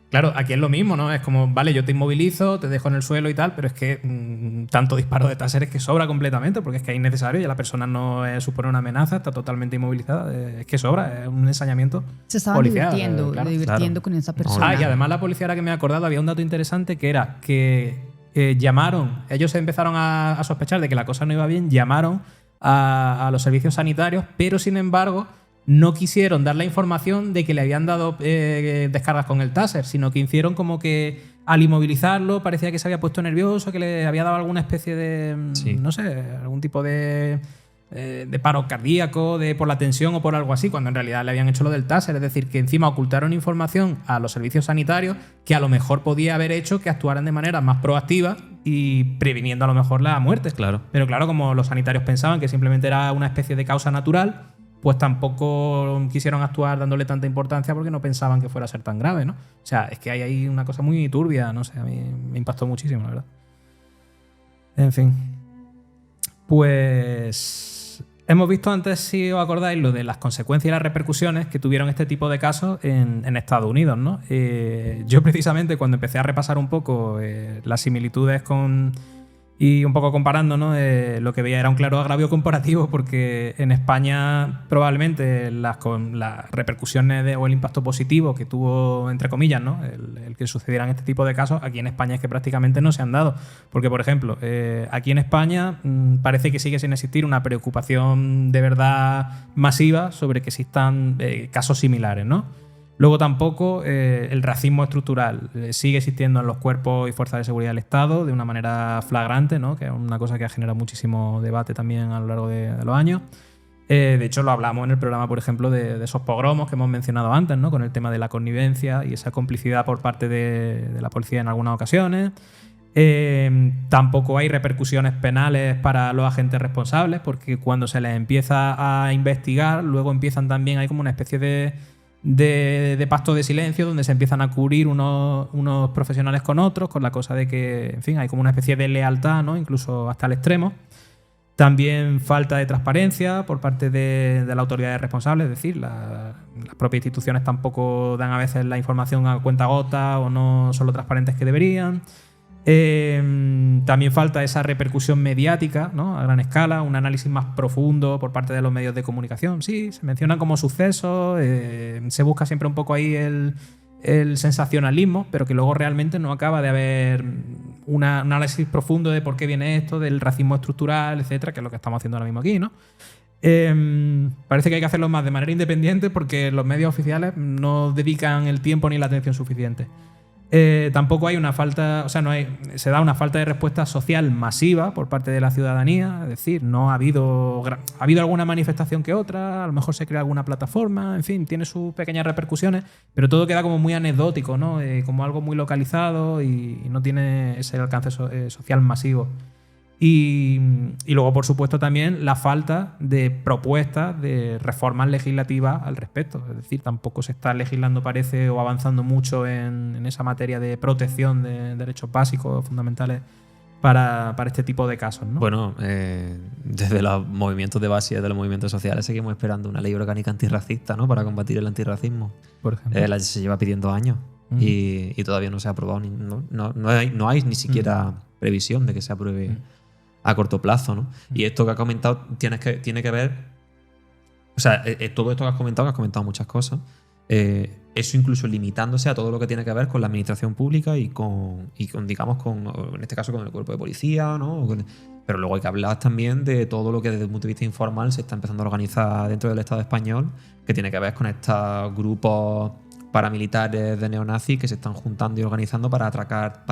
Claro, aquí es lo mismo, ¿no? Es como, vale, yo te inmovilizo, te dejo en el suelo y tal, pero es que tanto disparo de Taser es que sobra completamente, porque es que es innecesario, ya la persona no supone una amenaza, está totalmente inmovilizada, es que sobra, es un ensañamiento policial. Se estaban divirtiendo con esa persona. Y además la policía, ahora que me he acordado, había un dato interesante que era que llamaron, ellos empezaron a sospechar de que la cosa no iba bien, llamaron a los servicios sanitarios, pero sin embargo no quisieron dar la información de que le habían dado descargas con el Taser, sino que hicieron como que al inmovilizarlo parecía que se había puesto nervioso, que le había dado alguna especie de, no sé, algún tipo de paro cardíaco por la tensión o por algo así, cuando en realidad le habían hecho lo del Taser. Es decir, que encima ocultaron información a los servicios sanitarios que a lo mejor podía haber hecho que actuaran de manera más proactiva y previniendo a lo mejor la muerte. Claro. Pero claro, como los sanitarios pensaban que simplemente era una especie de causa natural, pues tampoco quisieron actuar dándole tanta importancia porque no pensaban que fuera a ser tan grave, ¿no? O sea, es que hay ahí una cosa muy turbia, no sé, a mí me impactó muchísimo, la verdad. En fin. Pues hemos visto antes, si os acordáis, lo de las consecuencias y las repercusiones que tuvieron este tipo de casos en Estados Unidos, ¿no? Yo precisamente cuando empecé a repasar un poco las similitudes con Y un poco comparando, ¿no? Lo que veía era un claro agravio comparativo porque en España probablemente las repercusiones o el impacto positivo que tuvo, entre comillas, ¿no? el que sucedieran este tipo de casos, aquí en España es que prácticamente no se han dado. Porque, por ejemplo, aquí en España parece que sigue sin existir una preocupación de verdad masiva sobre que existan casos similares, ¿no? Luego tampoco el racismo estructural sigue existiendo en los cuerpos y fuerzas de seguridad del Estado de una manera flagrante, ¿no? Que es una cosa que ha generado muchísimo debate también a lo largo de los años. De hecho, lo hablamos en el programa, por ejemplo, de esos pogromos que hemos mencionado antes, ¿no? Con el tema de la connivencia y esa complicidad por parte de la policía en algunas ocasiones. Tampoco hay repercusiones penales para los agentes responsables, porque cuando se les empieza a investigar, luego empiezan también, hay como una especie de pacto de silencio donde se empiezan a cubrir unos profesionales con otros, con la cosa de que, en fin, hay como una especie de lealtad, ¿no? Incluso hasta el extremo. También falta de transparencia por parte de la autoridad responsable, es decir, las propias instituciones tampoco dan a veces la información a cuentagotas o no son lo transparentes que deberían. También falta esa repercusión mediática, ¿no? A gran escala, un análisis más profundo por parte de los medios de comunicación. Sí, se mencionan como sucesos, se busca siempre un poco ahí el sensacionalismo, pero que luego realmente no acaba de haber un análisis profundo de por qué viene esto, del racismo estructural, etcétera, que es lo que estamos haciendo ahora mismo aquí, ¿no? Parece que hay que hacerlo más de manera independiente porque los medios oficiales no dedican el tiempo ni la atención suficiente. Tampoco hay una falta, o sea, se da una falta de respuesta social masiva por parte de la ciudadanía, es decir, no ha habido alguna manifestación que otra, a lo mejor se crea alguna plataforma, en fin, tiene sus pequeñas repercusiones, pero todo queda como muy anecdótico, ¿no? Como algo muy localizado y no tiene ese alcance social masivo. Y luego, por supuesto, también la falta de propuestas de reformas legislativas al respecto. Es decir, tampoco se está legislando, parece, o avanzando mucho en esa materia de protección de derechos básicos fundamentales para este tipo de casos, ¿no? Bueno, desde los movimientos de base y desde los movimientos sociales seguimos esperando una ley orgánica antirracista, ¿no? Para combatir el antirracismo. Por ejemplo. Se lleva pidiendo años y todavía no se ha aprobado. No hay ni siquiera previsión de que se apruebe a corto plazo, ¿no? Y esto que has comentado tiene que ver... O sea, todo esto que has comentado muchas cosas, eso incluso limitándose a todo lo que tiene que ver con la administración pública y con digamos, en este caso, con el cuerpo de policía, ¿no? Pero luego hay que hablar también de todo lo que desde un punto de vista informal se está empezando a organizar dentro del Estado español, que tiene que ver con estos grupos paramilitares de neonazis que se están juntando y organizando para atacar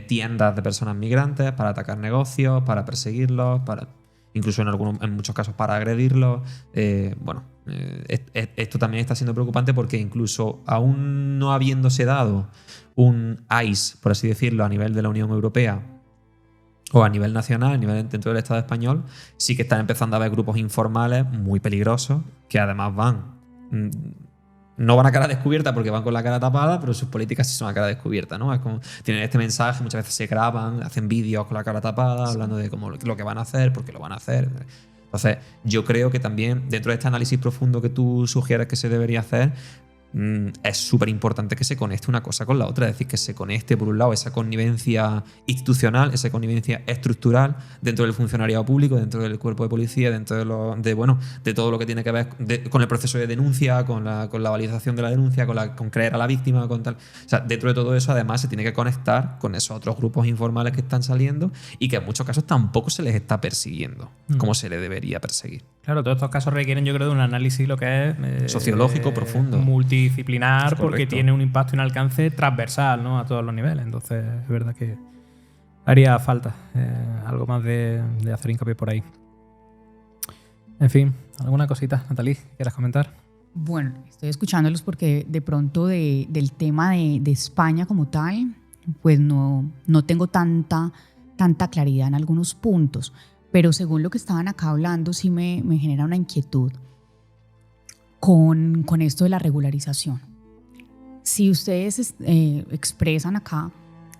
tiendas de personas migrantes, para atacar negocios, para perseguirlos, incluso en muchos casos para agredirlos. Esto también está siendo preocupante porque incluso aún no habiéndose dado un ICE, por así decirlo, a nivel de la Unión Europea o a nivel nacional, a nivel dentro del Estado español, sí que están empezando a haber grupos informales muy peligrosos que además no van a cara descubierta porque van con la cara tapada, pero sus políticas sí son a cara descubierta, ¿no? Es como, tienen este mensaje, muchas veces se graban, hacen vídeos con la cara tapada, hablando de cómo lo que van a hacer, por qué lo van a hacer. Entonces, yo creo que también dentro de este análisis profundo que tú sugieres que se debería hacer, es súper importante que se conecte una cosa con la otra, es decir, que se conecte por un lado esa connivencia institucional, esa connivencia estructural dentro del funcionariado público, dentro del cuerpo de policía, dentro de todo lo que tiene que ver con el proceso de denuncia, con la validación de la denuncia, con creer a la víctima, con tal. O sea, dentro de todo eso además se tiene que conectar con esos otros grupos informales que están saliendo y que en muchos casos tampoco se les está persiguiendo como se le debería perseguir. Claro, todos estos casos requieren, yo creo, de un análisis lo que es sociológico profundo, multidisciplinar, porque tiene un impacto y un alcance transversal, ¿no? A todos los niveles. Entonces, es verdad que haría falta algo más de hacer hincapié por ahí. En fin, ¿alguna cosita, Nathalie, que quieras comentar? Bueno, estoy escuchándolos porque de pronto del tema de España como tal, pues no tengo tanta claridad en algunos puntos. Pero según lo que estaban acá hablando, sí me genera una inquietud con esto de la regularización. Si ustedes expresan acá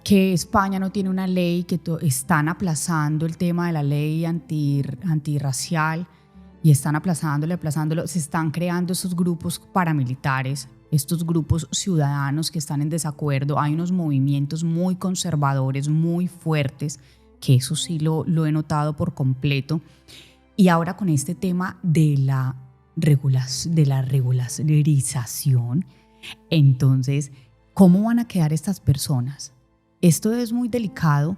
que España no tiene una ley, que están aplazando el tema de la ley antirracial y están aplazándolo, se están creando estos grupos paramilitares, estos grupos ciudadanos que están en desacuerdo. Hay unos movimientos muy conservadores, muy fuertes, que eso sí lo he notado por completo. Y ahora con este tema de la regularización, entonces, ¿cómo van a quedar estas personas? Esto es muy delicado.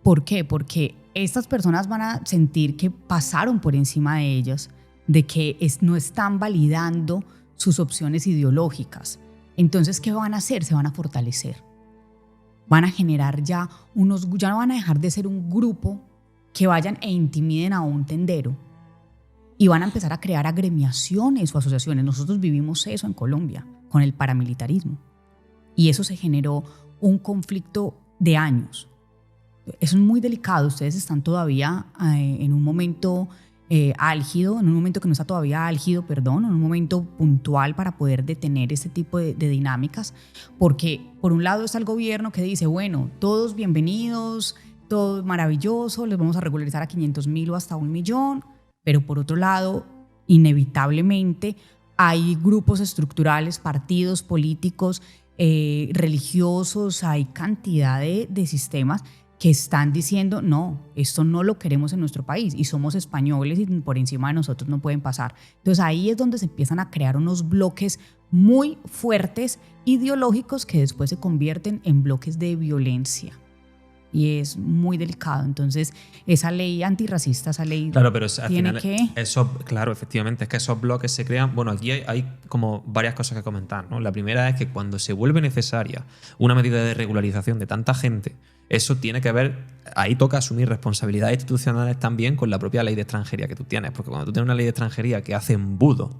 ¿Por qué? Porque estas personas van a sentir que pasaron por encima de ellas, de que no están validando sus opciones ideológicas. Entonces, ¿qué van a hacer? Se van a fortalecer. Van a generar ya no van a dejar de ser un grupo que vayan e intimiden a un tendero. Y van a empezar a crear agremiaciones o asociaciones. Nosotros vivimos eso en Colombia, con el paramilitarismo. Y eso se generó un conflicto de años. Eso es muy delicado. Ustedes están todavía en un momento álgido, en un momento que no está todavía álgido, en un momento puntual para poder detener este tipo de dinámicas. Porque por un lado está el gobierno que dice, bueno, todos bienvenidos, todo maravilloso, les vamos a regularizar a 500.000 o hasta 1.000.000. Pero por otro lado, inevitablemente hay grupos estructurales, partidos políticos, religiosos, hay cantidad de sistemas que están diciendo, no, esto no lo queremos en nuestro país y somos españoles y por encima de nosotros no pueden pasar. Entonces ahí es donde se empiezan a crear unos bloques muy fuertes, ideológicos, que después se convierten en bloques de violencia. Y es muy delicado. Entonces, esa ley antirracista, esa ley claro, pero al tiene final, que... claro, efectivamente, es que esos bloques se crean... Bueno, aquí hay como varias cosas que comentar, ¿no? La primera es que cuando se vuelve necesaria una medida de regularización de tanta gente, eso tiene que ver... Ahí toca asumir responsabilidades institucionales también con la propia ley de extranjería que tú tienes, porque cuando tú tienes una ley de extranjería que hace embudo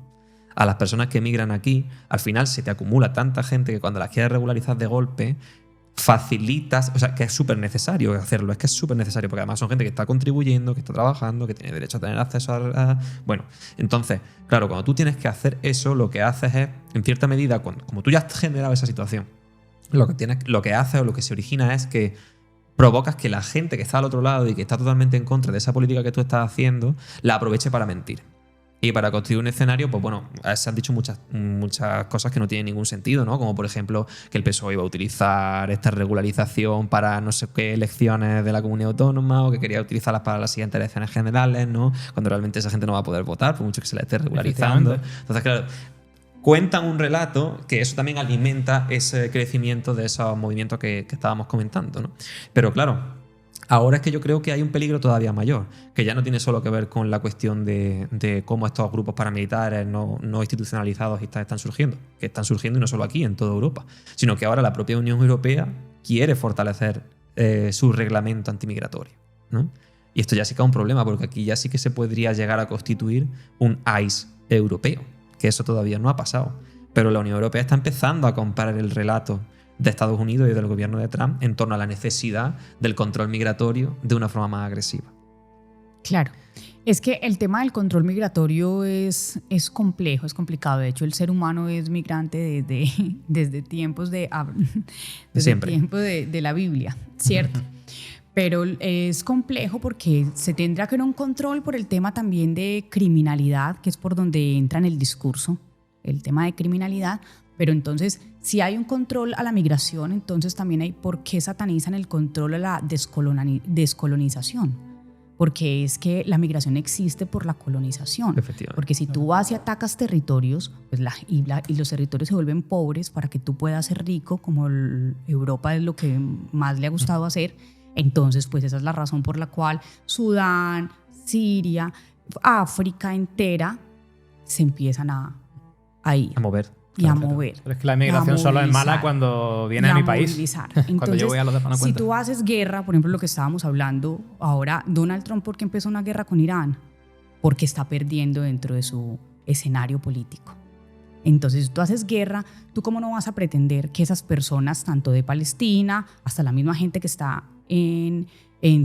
a las personas que emigran aquí, al final se te acumula tanta gente que cuando las quieres regularizar de golpe... facilitas, o sea, que es súper necesario hacerlo, es que es súper necesario, porque además son gente que está contribuyendo, que está trabajando, que tiene derecho a tener acceso a... Bueno, entonces, claro, cuando tú tienes que hacer eso, lo que haces es, en cierta medida, como tú ya has generado esa situación, lo que haces o lo que se origina es que provocas que la gente que está al otro lado y que está totalmente en contra de esa política que tú estás haciendo, la aproveche para mentir. Y para construir un escenario, pues bueno, se han dicho muchas cosas que no tienen ningún sentido, ¿no? Como por ejemplo que el PSOE iba a utilizar esta regularización para no sé qué elecciones de la comunidad autónoma o que quería utilizarlas para las siguientes elecciones generales, ¿no? Cuando realmente esa gente no va a poder votar, por mucho que se la esté regularizando. Entonces, claro, cuentan un relato que eso también alimenta ese crecimiento de esos movimientos que estábamos comentando, ¿no? Pero claro, ahora es que yo creo que hay un peligro todavía mayor, que ya no tiene solo que ver con la cuestión de cómo estos grupos paramilitares no institucionalizados están surgiendo, que están surgiendo y no solo aquí, en toda Europa, sino que ahora la propia Unión Europea quiere fortalecer su reglamento antimigratorio, ¿no? Y esto ya sí que es un problema, porque aquí ya sí que se podría llegar a constituir un ICE europeo, que eso todavía no ha pasado. Pero la Unión Europea está empezando a comparar el relato de Estados Unidos y del gobierno de Trump en torno a la necesidad del control migratorio de una forma más agresiva. Claro, es que el tema del control migratorio es complejo, es complicado. De hecho, el ser humano es migrante desde tiempos de la Biblia, ¿cierto? Pero es complejo porque se tendrá que haber un control por el tema también de criminalidad, que es por donde entra en el discurso, el tema de criminalidad. Pero entonces, si hay un control a la migración, entonces también hay por qué satanizan el control a la descolonización. Porque es que la migración existe por la colonización. Porque si tú vas y atacas territorios, pues y los territorios se vuelven pobres para que tú puedas ser rico, como Europa es lo que más le ha gustado hacer, entonces pues esa es la razón por la cual Sudán, Siria, África entera se empiezan a mover. Y a mover. Pero es que la inmigración solo es mala cuando viene a mi país. Entonces, cuando yo voy a los demás si tú haces guerra, por ejemplo, lo que estábamos hablando ahora, Donald Trump, ¿por qué empezó una guerra con Irán? Porque está perdiendo dentro de su escenario político. Entonces, si tú haces guerra, ¿tú cómo no vas a pretender que esas personas, tanto de Palestina, hasta la misma gente que está en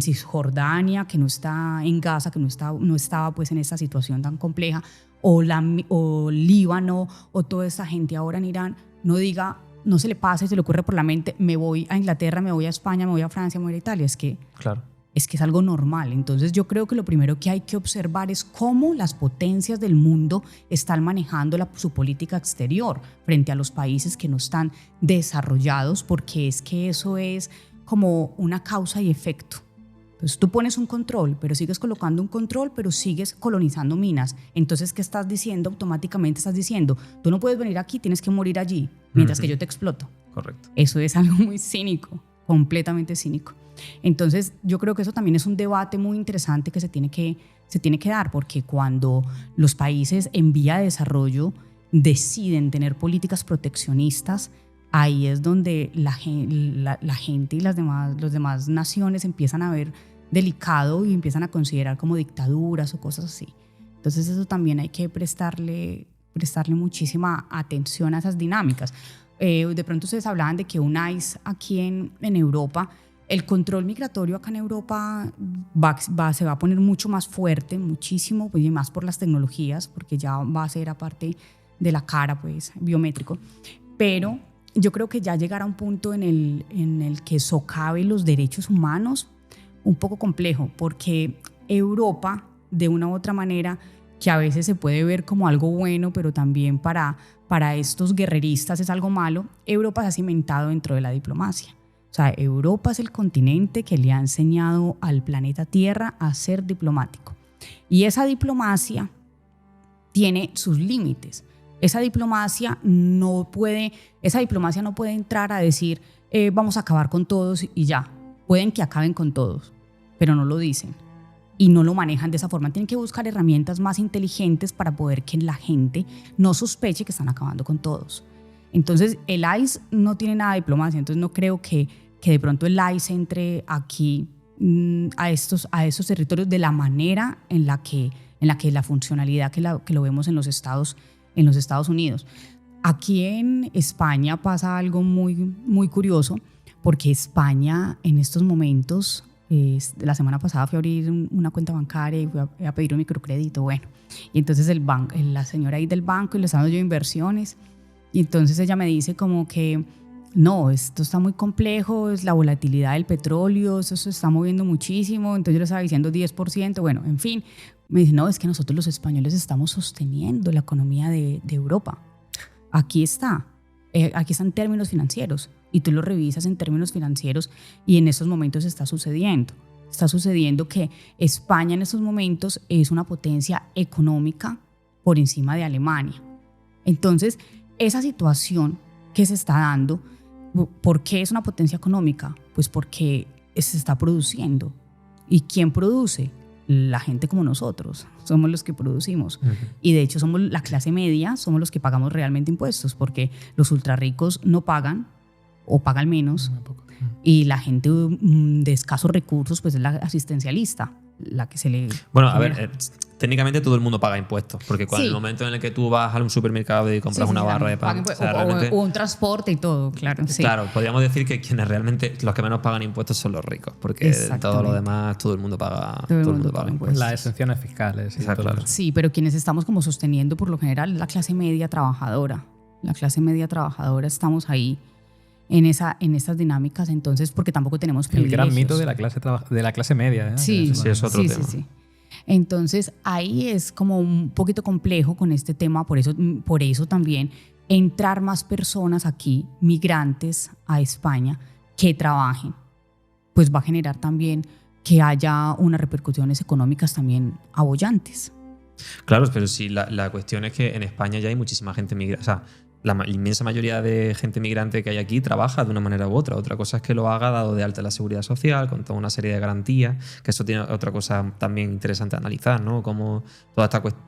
Cisjordania, que no está en Gaza, que no estaba pues en esta situación tan compleja, o Líbano, o toda esta gente ahora en Irán, no se le pase, se le ocurre por la mente, me voy a Inglaterra, me voy a España, me voy a Francia, me voy a Italia? Es que claro, es que es algo normal. Entonces yo creo que lo primero que hay que observar es cómo las potencias del mundo están manejando su política exterior frente a los países que no están desarrollados, porque es que eso es como una causa y efecto. Entonces tú pones un control, pero sigues colocando un control, pero sigues colonizando minas. Entonces, ¿qué estás diciendo? Automáticamente estás diciendo, tú no puedes venir aquí, tienes que morir allí, mientras que yo te exploto. Correcto. Eso es algo muy cínico, completamente cínico. Entonces yo creo que eso también es un debate muy interesante que se tiene que dar, porque cuando los países en vía de desarrollo deciden tener políticas proteccionistas, ahí es donde la gente y las demás naciones empiezan a ver delicado y empiezan a considerar como dictaduras o cosas así. Entonces eso también hay que prestarle muchísima atención a esas dinámicas. De pronto ustedes hablaban de que un ICE aquí en Europa, el control migratorio acá en Europa se va a poner mucho más fuerte, muchísimo, pues, y más por las tecnologías, porque ya va a ser aparte de la cara, pues, biométrico. Pero yo creo que ya llegará un punto en el que socave los derechos humanos un poco complejo, porque Europa, de una u otra manera, que a veces se puede ver como algo bueno, pero también para estos guerreristas es algo malo, Europa se ha cimentado dentro de la diplomacia. O sea, Europa es el continente que le ha enseñado al planeta Tierra a ser diplomático. Y esa diplomacia tiene sus límites. Esa diplomacia no puede entrar a decir vamos a acabar con todos y ya. Pueden que acaben con todos, pero no lo dicen y no lo manejan de esa forma. Tienen que buscar herramientas más inteligentes para poder que la gente no sospeche que están acabando con todos. Entonces el ICE no tiene nada de diplomacia, entonces no creo que de pronto el ICE entre aquí a estos territorios de la manera en la que la funcionalidad que lo vemos en los Estados Unidos. Aquí en España pasa algo muy, muy curioso, porque España en estos momentos, la semana pasada fui a abrir una cuenta bancaria y fui a pedir un microcrédito, bueno, y entonces la señora ahí del banco, y le estaba dando yo inversiones, y entonces ella me dice como que no, esto está muy complejo, es la volatilidad del petróleo, eso se está moviendo muchísimo, entonces yo le estaba diciendo 10%, bueno, en fin, me dice, no, es que nosotros los españoles estamos sosteniendo la economía de Europa. Aquí está en términos financieros, y tú lo revisas en términos financieros y en estos momentos está sucediendo que España en estos momentos es una potencia económica por encima de Alemania. Entonces, esa situación que se está dando, ¿por qué es una potencia económica? Pues porque se está produciendo. ¿Y quién produce? La gente como nosotros, somos los que producimos. Y de hecho somos la clase media, somos los que pagamos realmente impuestos, porque los ultrarricos no pagan o pagan menos, y la gente de escasos recursos pues es la asistencialista, la que se le... Bueno, a ver, técnicamente todo el mundo paga impuestos, porque cuando el momento en el que tú vas a un supermercado y compras una barra de pan, o un transporte y todo, claro. Claro, podríamos decir que quienes realmente, los que menos pagan impuestos son los ricos, porque todo lo demás, todo el mundo paga impuestos. Las exenciones fiscales. Claro. Sí, pero quienes estamos como sosteniendo por lo general es la clase media trabajadora. La clase media trabajadora estamos ahí en estas dinámicas, entonces, porque tampoco tenemos privilegios. El gran mito de la clase media. ¿eh? Sí, es otro tema. Sí. Entonces ahí es como un poquito complejo con este tema, por eso también entrar más personas aquí, migrantes a España, que trabajen, pues va a generar también que haya unas repercusiones económicas también abollantes. Claro, pero sí, la cuestión es que en España ya hay muchísima gente migrante. O sea, la inmensa mayoría de gente migrante que hay aquí trabaja de una manera u otra. Otra cosa es que lo haga dado de alta en la seguridad social, con toda una serie de garantías, que eso tiene otra cosa también interesante a analizar, ¿no? Como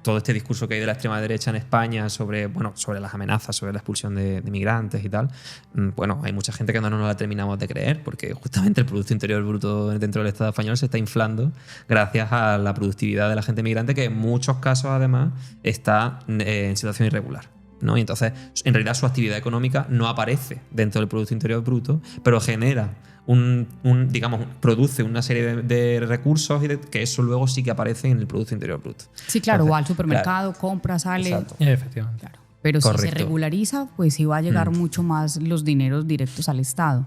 todo este discurso que hay de la extrema derecha en España sobre las amenazas, sobre la expulsión de migrantes y tal. Bueno, hay mucha gente que no nos la terminamos de creer, porque justamente el Producto Interior Bruto dentro del Estado español se está inflando gracias a la productividad de la gente migrante, que en muchos casos además está en situación irregular, ¿no? Y entonces, en realidad, su actividad económica no aparece dentro del Producto Interior Bruto, pero genera produce una serie de recursos que eso luego sí que aparece en el Producto Interior Bruto. Sí, claro, entonces, va al supermercado, compra, sale. Exacto. Efectivamente. Claro. Pero correcto. Si se regulariza, pues sí va a llegar mucho más los dineros directos al Estado.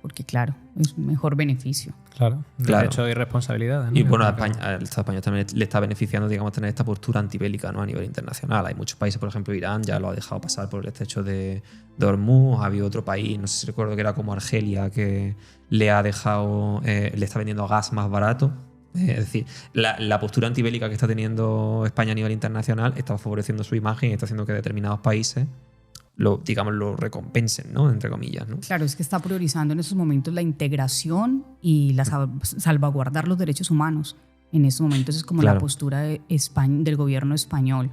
porque claro, es mejor beneficio. Claro, derecho y responsabilidad, ¿no? Y bueno, al Estado español también le está beneficiando, digamos, tener esta postura antibélica, ¿no? A nivel internacional. Hay muchos países, por ejemplo, Irán ya lo ha dejado pasar por el estrecho de Hormuz. Ha habido otro país, no sé si recuerdo que era como Argelia, que le ha dejado, le está vendiendo gas más barato. Es decir, la postura antibélica que está teniendo España a nivel internacional está favoreciendo su imagen y está haciendo que determinados países lo recompensen, ¿no? Entre comillas, ¿no? Claro, es que está priorizando en estos momentos la integración y salvaguardar los derechos humanos. En estos momentos es como la postura del gobierno español.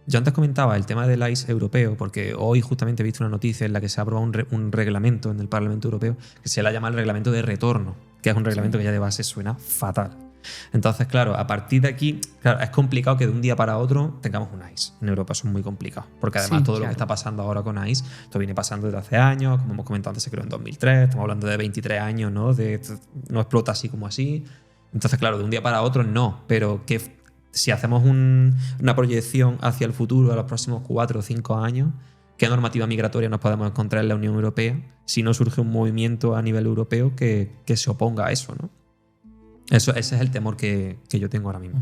Yo antes comentaba el tema del ICE europeo, porque hoy justamente he visto una noticia en la que se ha aprobado un reglamento en el Parlamento Europeo que se le ha llamado el reglamento de retorno, que es un reglamento que ya de base suena fatal. Entonces, claro, a partir de aquí, claro, es complicado que de un día para otro tengamos un ICE. En Europa eso es muy complicado, porque además todo lo que está pasando ahora con ICE, esto viene pasando desde hace años, como hemos comentado antes, se creó en 2003, estamos hablando de 23 años, ¿no? No explota así como así. Entonces, claro, de un día para otro no, pero que si hacemos una proyección hacia el futuro, a los próximos 4 o 5 años, ¿qué normativa migratoria nos podemos encontrar en la Unión Europea si no surge un movimiento a nivel europeo que se oponga a eso, ¿no? Ese es el temor que yo tengo ahora mismo.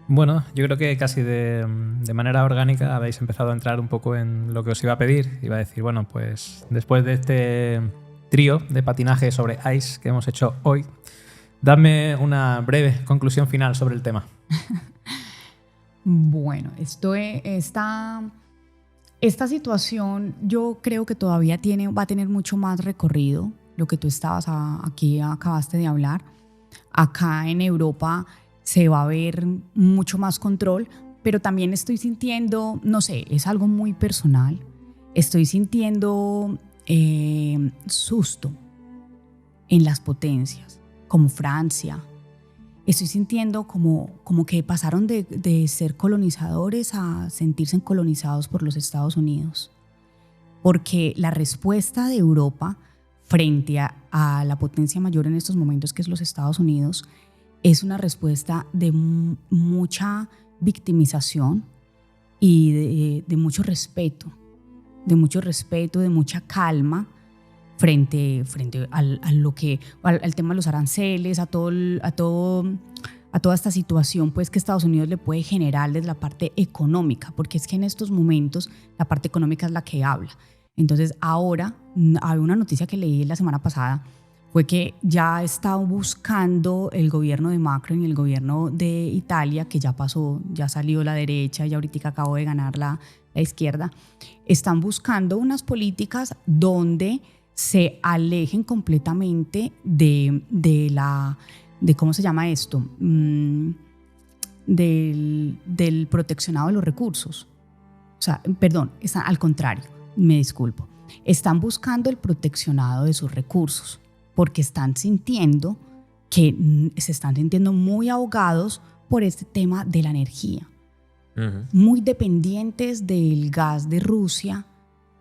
Bueno, yo creo que casi de manera orgánica habéis empezado a entrar un poco en lo que os iba a pedir. Iba a decir, bueno, pues después de este trío de patinaje sobre ice que hemos hecho hoy, dadme una breve conclusión final sobre el tema. Bueno, esta situación yo creo que todavía va a tener mucho más recorrido, lo que tú acabaste de hablar. Acá en Europa se va a ver mucho más control, pero también estoy sintiendo, no sé, es algo muy personal, estoy sintiendo susto en las potencias, como Francia. Estoy sintiendo como que pasaron de ser colonizadores a sentirse colonizados por los Estados Unidos. Porque la respuesta de Europa frente a la potencia mayor en estos momentos, que es los Estados Unidos, es una respuesta de mucha victimización y de mucho respeto, de mucha calma frente al tema de los aranceles, a toda esta situación pues, que Estados Unidos le puede generar desde la parte económica, porque es que en estos momentos la parte económica es la que habla. Entonces ahora, hay una noticia que leí la semana pasada, fue que ya está buscando el gobierno de Macron y el gobierno de Italia, que ya salió la derecha y ahorita acabó de ganar la izquierda, están buscando unas políticas donde se alejen completamente de ¿cómo se llama esto? Del proteccionado de los recursos. O sea, perdón, al contrario, me disculpo. Están buscando el proteccionado de sus recursos porque se están sintiendo muy ahogados por este tema de la energía. Muy dependientes del gas de Rusia,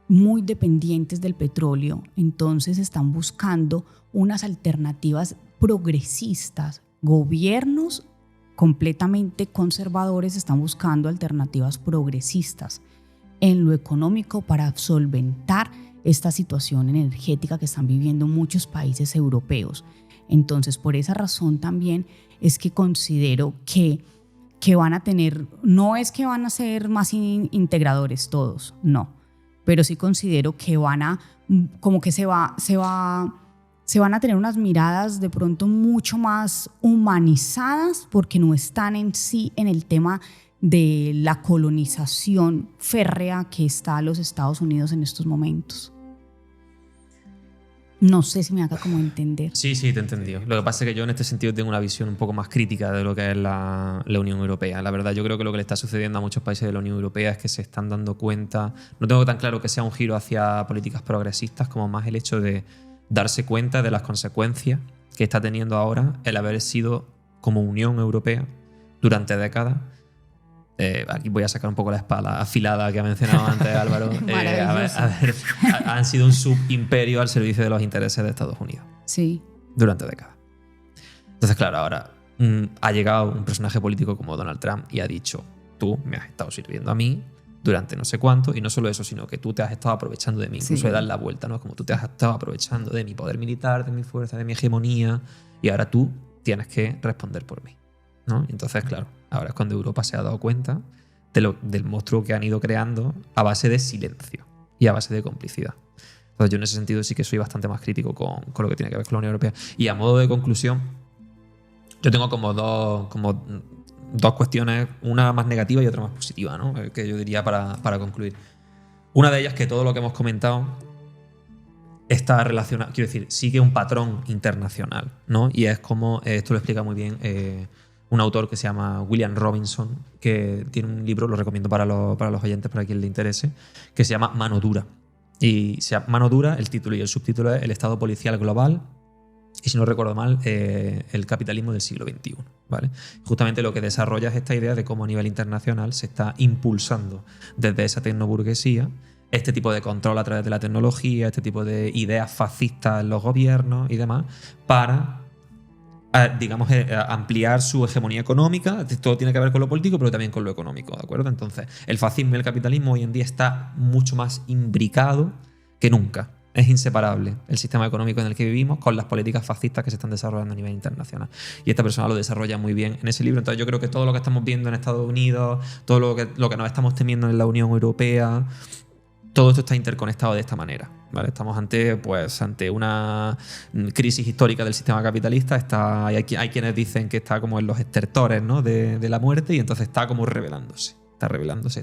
muy dependientes del petróleo. Entonces están buscando unas alternativas progresistas. Gobiernos completamente conservadores están buscando alternativas progresistas en lo económico para solventar esta situación energética que están viviendo muchos países europeos. Entonces, por esa razón también es que considero que van a tener, no es que van a ser más integradores todos, no, pero sí considero que como que se van a tener unas miradas de pronto mucho más humanizadas, porque no están en sí en el tema de la colonización férrea que está los Estados Unidos en estos momentos. No sé si me haga como entender. Sí, te he entendido. Lo que pasa es que yo en este sentido tengo una visión un poco más crítica de lo que es la Unión Europea. La verdad, yo creo que lo que le está sucediendo a muchos países de la Unión Europea es que se están dando cuenta, no tengo tan claro que sea un giro hacia políticas progresistas, como más el hecho de darse cuenta de las consecuencias que está teniendo ahora el haber sido como Unión Europea durante décadas. Aquí voy a sacar un poco la espada afilada que ha mencionado antes Álvaro. Han sido un subimperio al servicio de los intereses de Estados Unidos. Sí. Durante décadas. Entonces, claro, ahora ha llegado un personaje político como Donald Trump y ha dicho: tú me has estado sirviendo a mí, durante no sé cuánto, y no solo eso, sino que tú te has estado aprovechando de mí, incluso de dar la vuelta, ¿no? Como tú te has estado aprovechando de mi poder militar, de mi fuerza, de mi hegemonía, y ahora tú tienes que responder por mí, ¿no? Y entonces, claro, ahora es cuando Europa se ha dado cuenta del monstruo que han ido creando a base de silencio y a base de complicidad. Entonces yo en ese sentido sí que soy bastante más crítico con lo que tiene que ver con la Unión Europea. Y a modo de conclusión, yo tengo como dos cuestiones, una más negativa y otra más positiva, ¿no? Que yo diría para concluir. Una de ellas que todo lo que hemos comentado está relacionado, quiero decir, sigue un patrón internacional, ¿no? Y es como, esto lo explica muy bien un autor que se llama William Robinson, que tiene un libro, lo recomiendo para los oyentes, para quien le interese, que se llama Mano Dura. Y se llama Mano Dura, el título y el subtítulo es El Estado Policial Global y, si no recuerdo mal, el capitalismo del siglo XXI, ¿vale? Justamente lo que desarrolla es esta idea de cómo a nivel internacional se está impulsando desde esa tecnoburguesía este tipo de control a través de la tecnología, este tipo de ideas fascistas en los gobiernos y demás, para digamos, ampliar su hegemonía económica. Todo tiene que ver con lo político, pero también con lo económico, ¿de acuerdo? Entonces, el fascismo y el capitalismo hoy en día está mucho más imbricado que nunca. Es inseparable el sistema económico en el que vivimos con las políticas fascistas que se están desarrollando a nivel internacional. Y esta persona lo desarrolla muy bien en ese libro. Entonces yo creo que todo lo que estamos viendo en Estados Unidos, todo lo que nos estamos temiendo en la Unión Europea, todo esto está interconectado de esta manera, ¿vale? Estamos ante una crisis histórica del sistema capitalista. Hay quienes dicen que está como en los estertores, ¿no? de la muerte, y entonces está como revelándose. Está revelándose,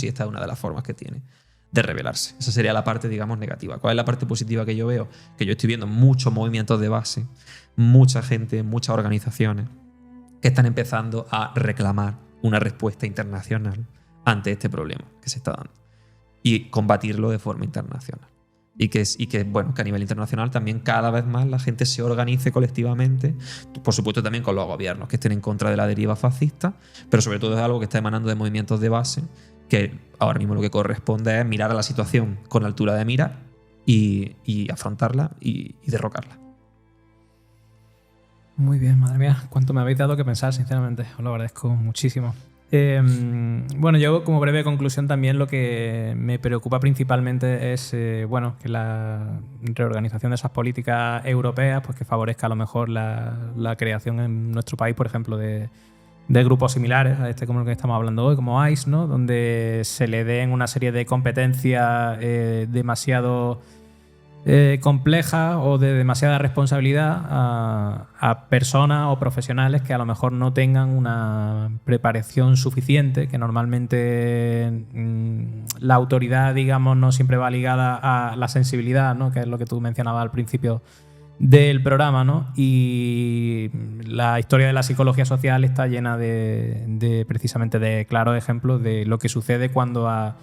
y esta es una de las formas que tiene de revelarse. Esa sería la parte, digamos, negativa. ¿Cuál es la parte positiva que yo veo? Que yo estoy viendo muchos movimientos de base, mucha gente, muchas organizaciones que están empezando a reclamar una respuesta internacional ante este problema que se está dando y combatirlo de forma internacional. Y que bueno, que a nivel internacional también cada vez más la gente se organice colectivamente, por supuesto también con los gobiernos que estén en contra de la deriva fascista, pero sobre todo es algo que está emanando de movimientos de base, que ahora mismo lo que corresponde es mirar a la situación con altura de mira y afrontarla y derrocarla. Muy bien, madre mía, cuánto me habéis dado que pensar, sinceramente, os lo agradezco muchísimo. Bueno, yo como breve conclusión también lo que me preocupa principalmente es bueno, que la reorganización de esas políticas europeas pues que favorezca a lo mejor la creación en nuestro país, por ejemplo, de grupos similares a este como el que estamos hablando hoy, como ICE, ¿no? Donde se le den una serie de competencias demasiado complejas o de demasiada responsabilidad a personas o profesionales que a lo mejor no tengan una preparación suficiente, que normalmente la autoridad, digamos, no siempre va ligada a la sensibilidad, ¿no? Que es lo que tú mencionabas al principio del programa, ¿no? Y la historia de la psicología social está llena de precisamente de claros ejemplos de lo que sucede cuando a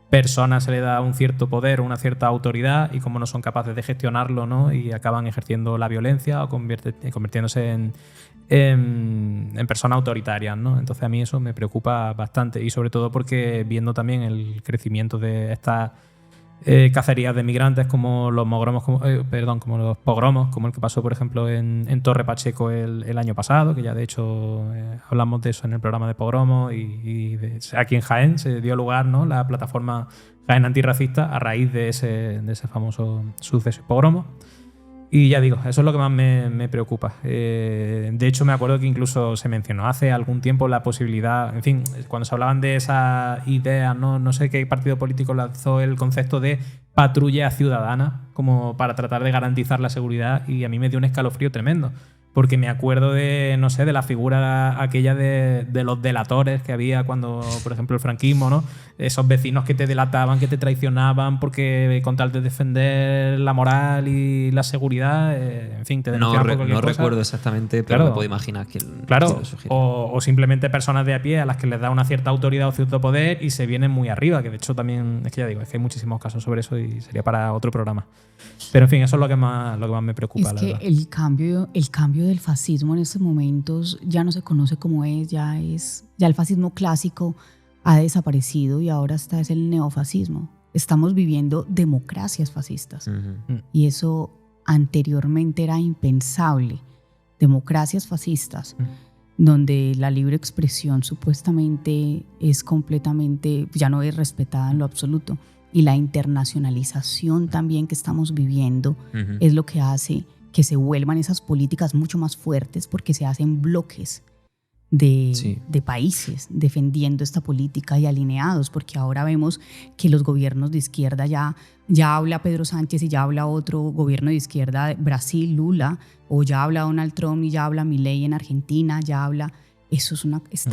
personas se le da un cierto poder, una cierta autoridad, y cómo no son capaces de gestionarlo, ¿no? Y acaban ejerciendo la violencia o convirtiéndose en personas autoritarias, ¿no? Entonces a mí eso me preocupa bastante, y sobre todo porque viendo también el crecimiento de estas cacerías de migrantes como los como los pogromos, como el que pasó, por ejemplo, en Torre Pacheco el año pasado, que ya de hecho hablamos de eso en el programa de pogromos, y aquí en Jaén se dio lugar, ¿no? La plataforma Jaén Antirracista a raíz de ese famoso suceso y pogromo. Y ya digo, eso es lo que más me preocupa. De hecho, me acuerdo que incluso se mencionó hace algún tiempo la posibilidad, en fin, cuando se hablaban de esa idea, no sé qué partido político lanzó el concepto de patrulla ciudadana como para tratar de garantizar la seguridad, y a mí me dio un escalofrío tremendo. Porque me acuerdo de la figura aquella de los delatores que había cuando, por ejemplo, el franquismo, ¿no? Esos vecinos que te delataban, que te traicionaban porque con tal de defender la moral y la seguridad, en fin, te denunciaban por cualquier cosa. No recuerdo exactamente, pero me puedo imaginar que claro, o simplemente personas de a pie a las que les da una cierta autoridad o cierto poder y se vienen muy arriba, que de hecho también, es que ya digo, es que hay muchísimos casos sobre eso y sería para otro programa. Pero en fin, eso es lo que más me preocupa. Es que el cambio del fascismo en estos momentos ya no se conoce como ya el fascismo clásico ha desaparecido y ahora es el neofascismo. Estamos viviendo democracias fascistas. Uh-huh. Y eso anteriormente era impensable. Democracias fascistas. Uh-huh. donde la libre expresión supuestamente es completamente, ya no es respetada en lo absoluto. Y la internacionalización también que estamos viviendo es lo que hace que se vuelvan esas políticas mucho más fuertes, porque se hacen bloques de países defendiendo esta política y alineados, porque ahora vemos que los gobiernos de izquierda ya habla Pedro Sánchez y ya habla otro gobierno de izquierda, Brasil, Lula, o ya habla Donald Trump y ya habla Milei en Argentina, ya habla, eso es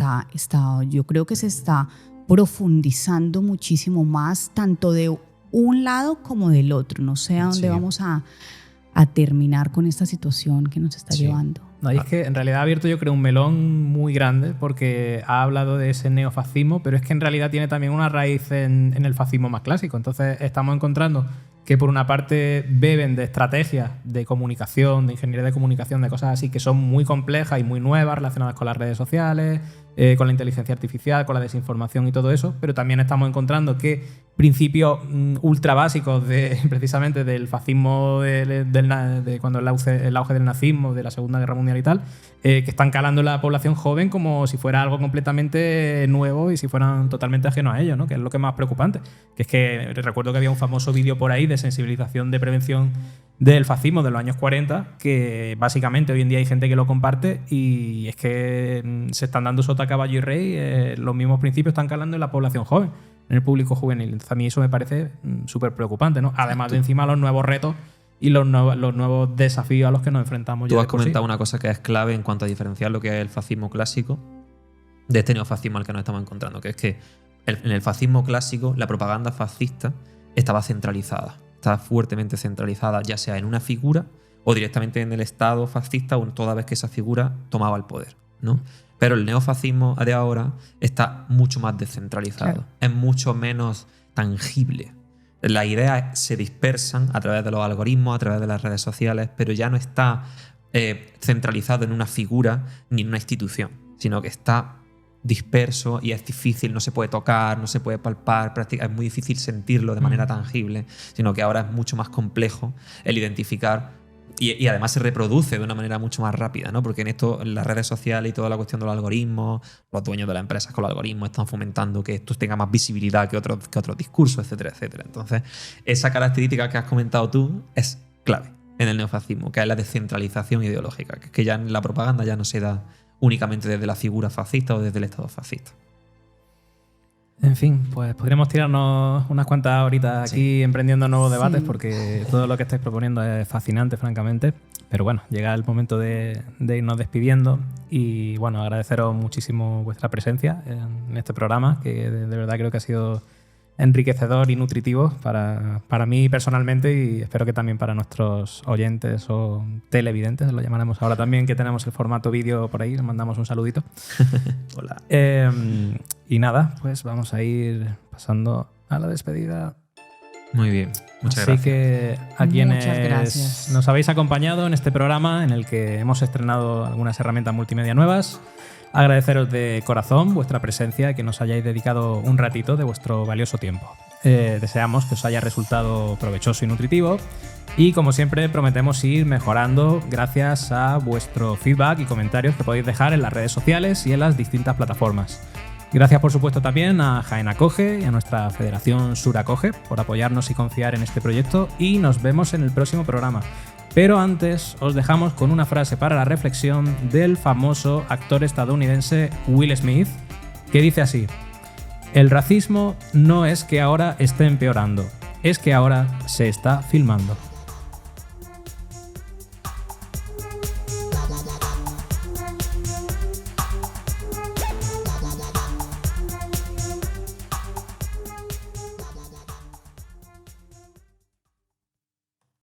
yo creo que se está profundizando muchísimo más, tanto de un lado como del otro. No sé a dónde vamos a terminar con esta situación que nos está llevando. No, y es que en realidad ha abierto, yo creo, un melón muy grande, porque ha hablado de ese neofascismo, pero es que en realidad tiene también una raíz en el fascismo más clásico. Entonces estamos encontrando que por una parte beben de estrategias de comunicación, de ingeniería de comunicación, de cosas así que son muy complejas y muy nuevas relacionadas con las redes sociales, con la inteligencia artificial, con la desinformación y todo eso, pero también estamos encontrando que principios ultra básicos precisamente del fascismo, de cuando el auge del nazismo, de la Segunda Guerra Mundial y tal, que están calando en la población joven como si fuera algo completamente nuevo y si fueran totalmente ajenos a ello, ¿no? Que es lo que es más preocupante. Que es que recuerdo que había un famoso vídeo por ahí de sensibilización de prevención del fascismo de los años 40, que básicamente hoy en día hay gente que lo comparte, y es que se están dando sota, caballo y rey, los mismos principios están calando en la población joven, en el público juvenil. Entonces a mí eso me parece súper preocupante, ¿no? Además de encima los nuevos retos y los nuevos desafíos a los que nos enfrentamos. Tú has comentado una cosa que es clave en cuanto a diferenciar lo que es el fascismo clásico de este neofascismo al que nos estamos encontrando, que es que en el fascismo clásico la propaganda fascista estaba centralizada. Estaba fuertemente centralizada, ya sea en una figura o directamente en el Estado fascista, o toda vez que esa figura tomaba el poder, ¿no? Pero el neofascismo de ahora está mucho más descentralizado, claro. Es mucho menos tangible. Las ideas se dispersan a través de los algoritmos, a través de las redes sociales, pero ya no está centralizado en una figura ni en una institución, sino que está disperso y es difícil, no se puede tocar, no se puede palpar, es muy difícil sentirlo de manera tangible, sino que ahora es mucho más complejo el identificar y además se reproduce de una manera mucho más rápida, ¿no? Porque en esto, en las redes sociales y toda la cuestión de los algoritmos, los dueños de las empresas con los algoritmos están fomentando que esto tenga más visibilidad que otros discursos, etcétera, etcétera. Entonces, esa característica que has comentado tú es clave en el neofascismo, que es la descentralización ideológica, que ya en la propaganda ya no se da únicamente desde la figura fascista o desde el Estado fascista. En fin, pues podríamos tirarnos unas cuantas horitas aquí emprendiendo nuevos debates, porque todo lo que estáis proponiendo es fascinante, francamente. Pero bueno, llega el momento de irnos despidiendo y bueno, agradeceros muchísimo vuestra presencia en este programa, que de verdad creo que ha sido enriquecedor y nutritivo para mí personalmente, y espero que también para nuestros oyentes o televidentes, lo llamaremos ahora también, que tenemos el formato vídeo por ahí, les mandamos un saludito. Hola. Y nada, pues vamos a ir pasando a la despedida. Muy bien, muchas gracias. Así que a quienes nos habéis acompañado en este programa en el que hemos estrenado algunas herramientas multimedia nuevas, agradeceros de corazón vuestra presencia y que nos hayáis dedicado un ratito de vuestro valioso tiempo. Deseamos que os haya resultado provechoso y nutritivo, y como siempre prometemos ir mejorando gracias a vuestro feedback y comentarios que podéis dejar en las redes sociales y en las distintas plataformas. Gracias por supuesto también a Jaén Acoge y a nuestra Federación Sur Acoge por apoyarnos y confiar en este proyecto, y nos vemos en el próximo programa. Pero antes os dejamos con una frase para la reflexión del famoso actor estadounidense Will Smith, que dice así: el racismo no es que ahora esté empeorando, es que ahora se está filmando.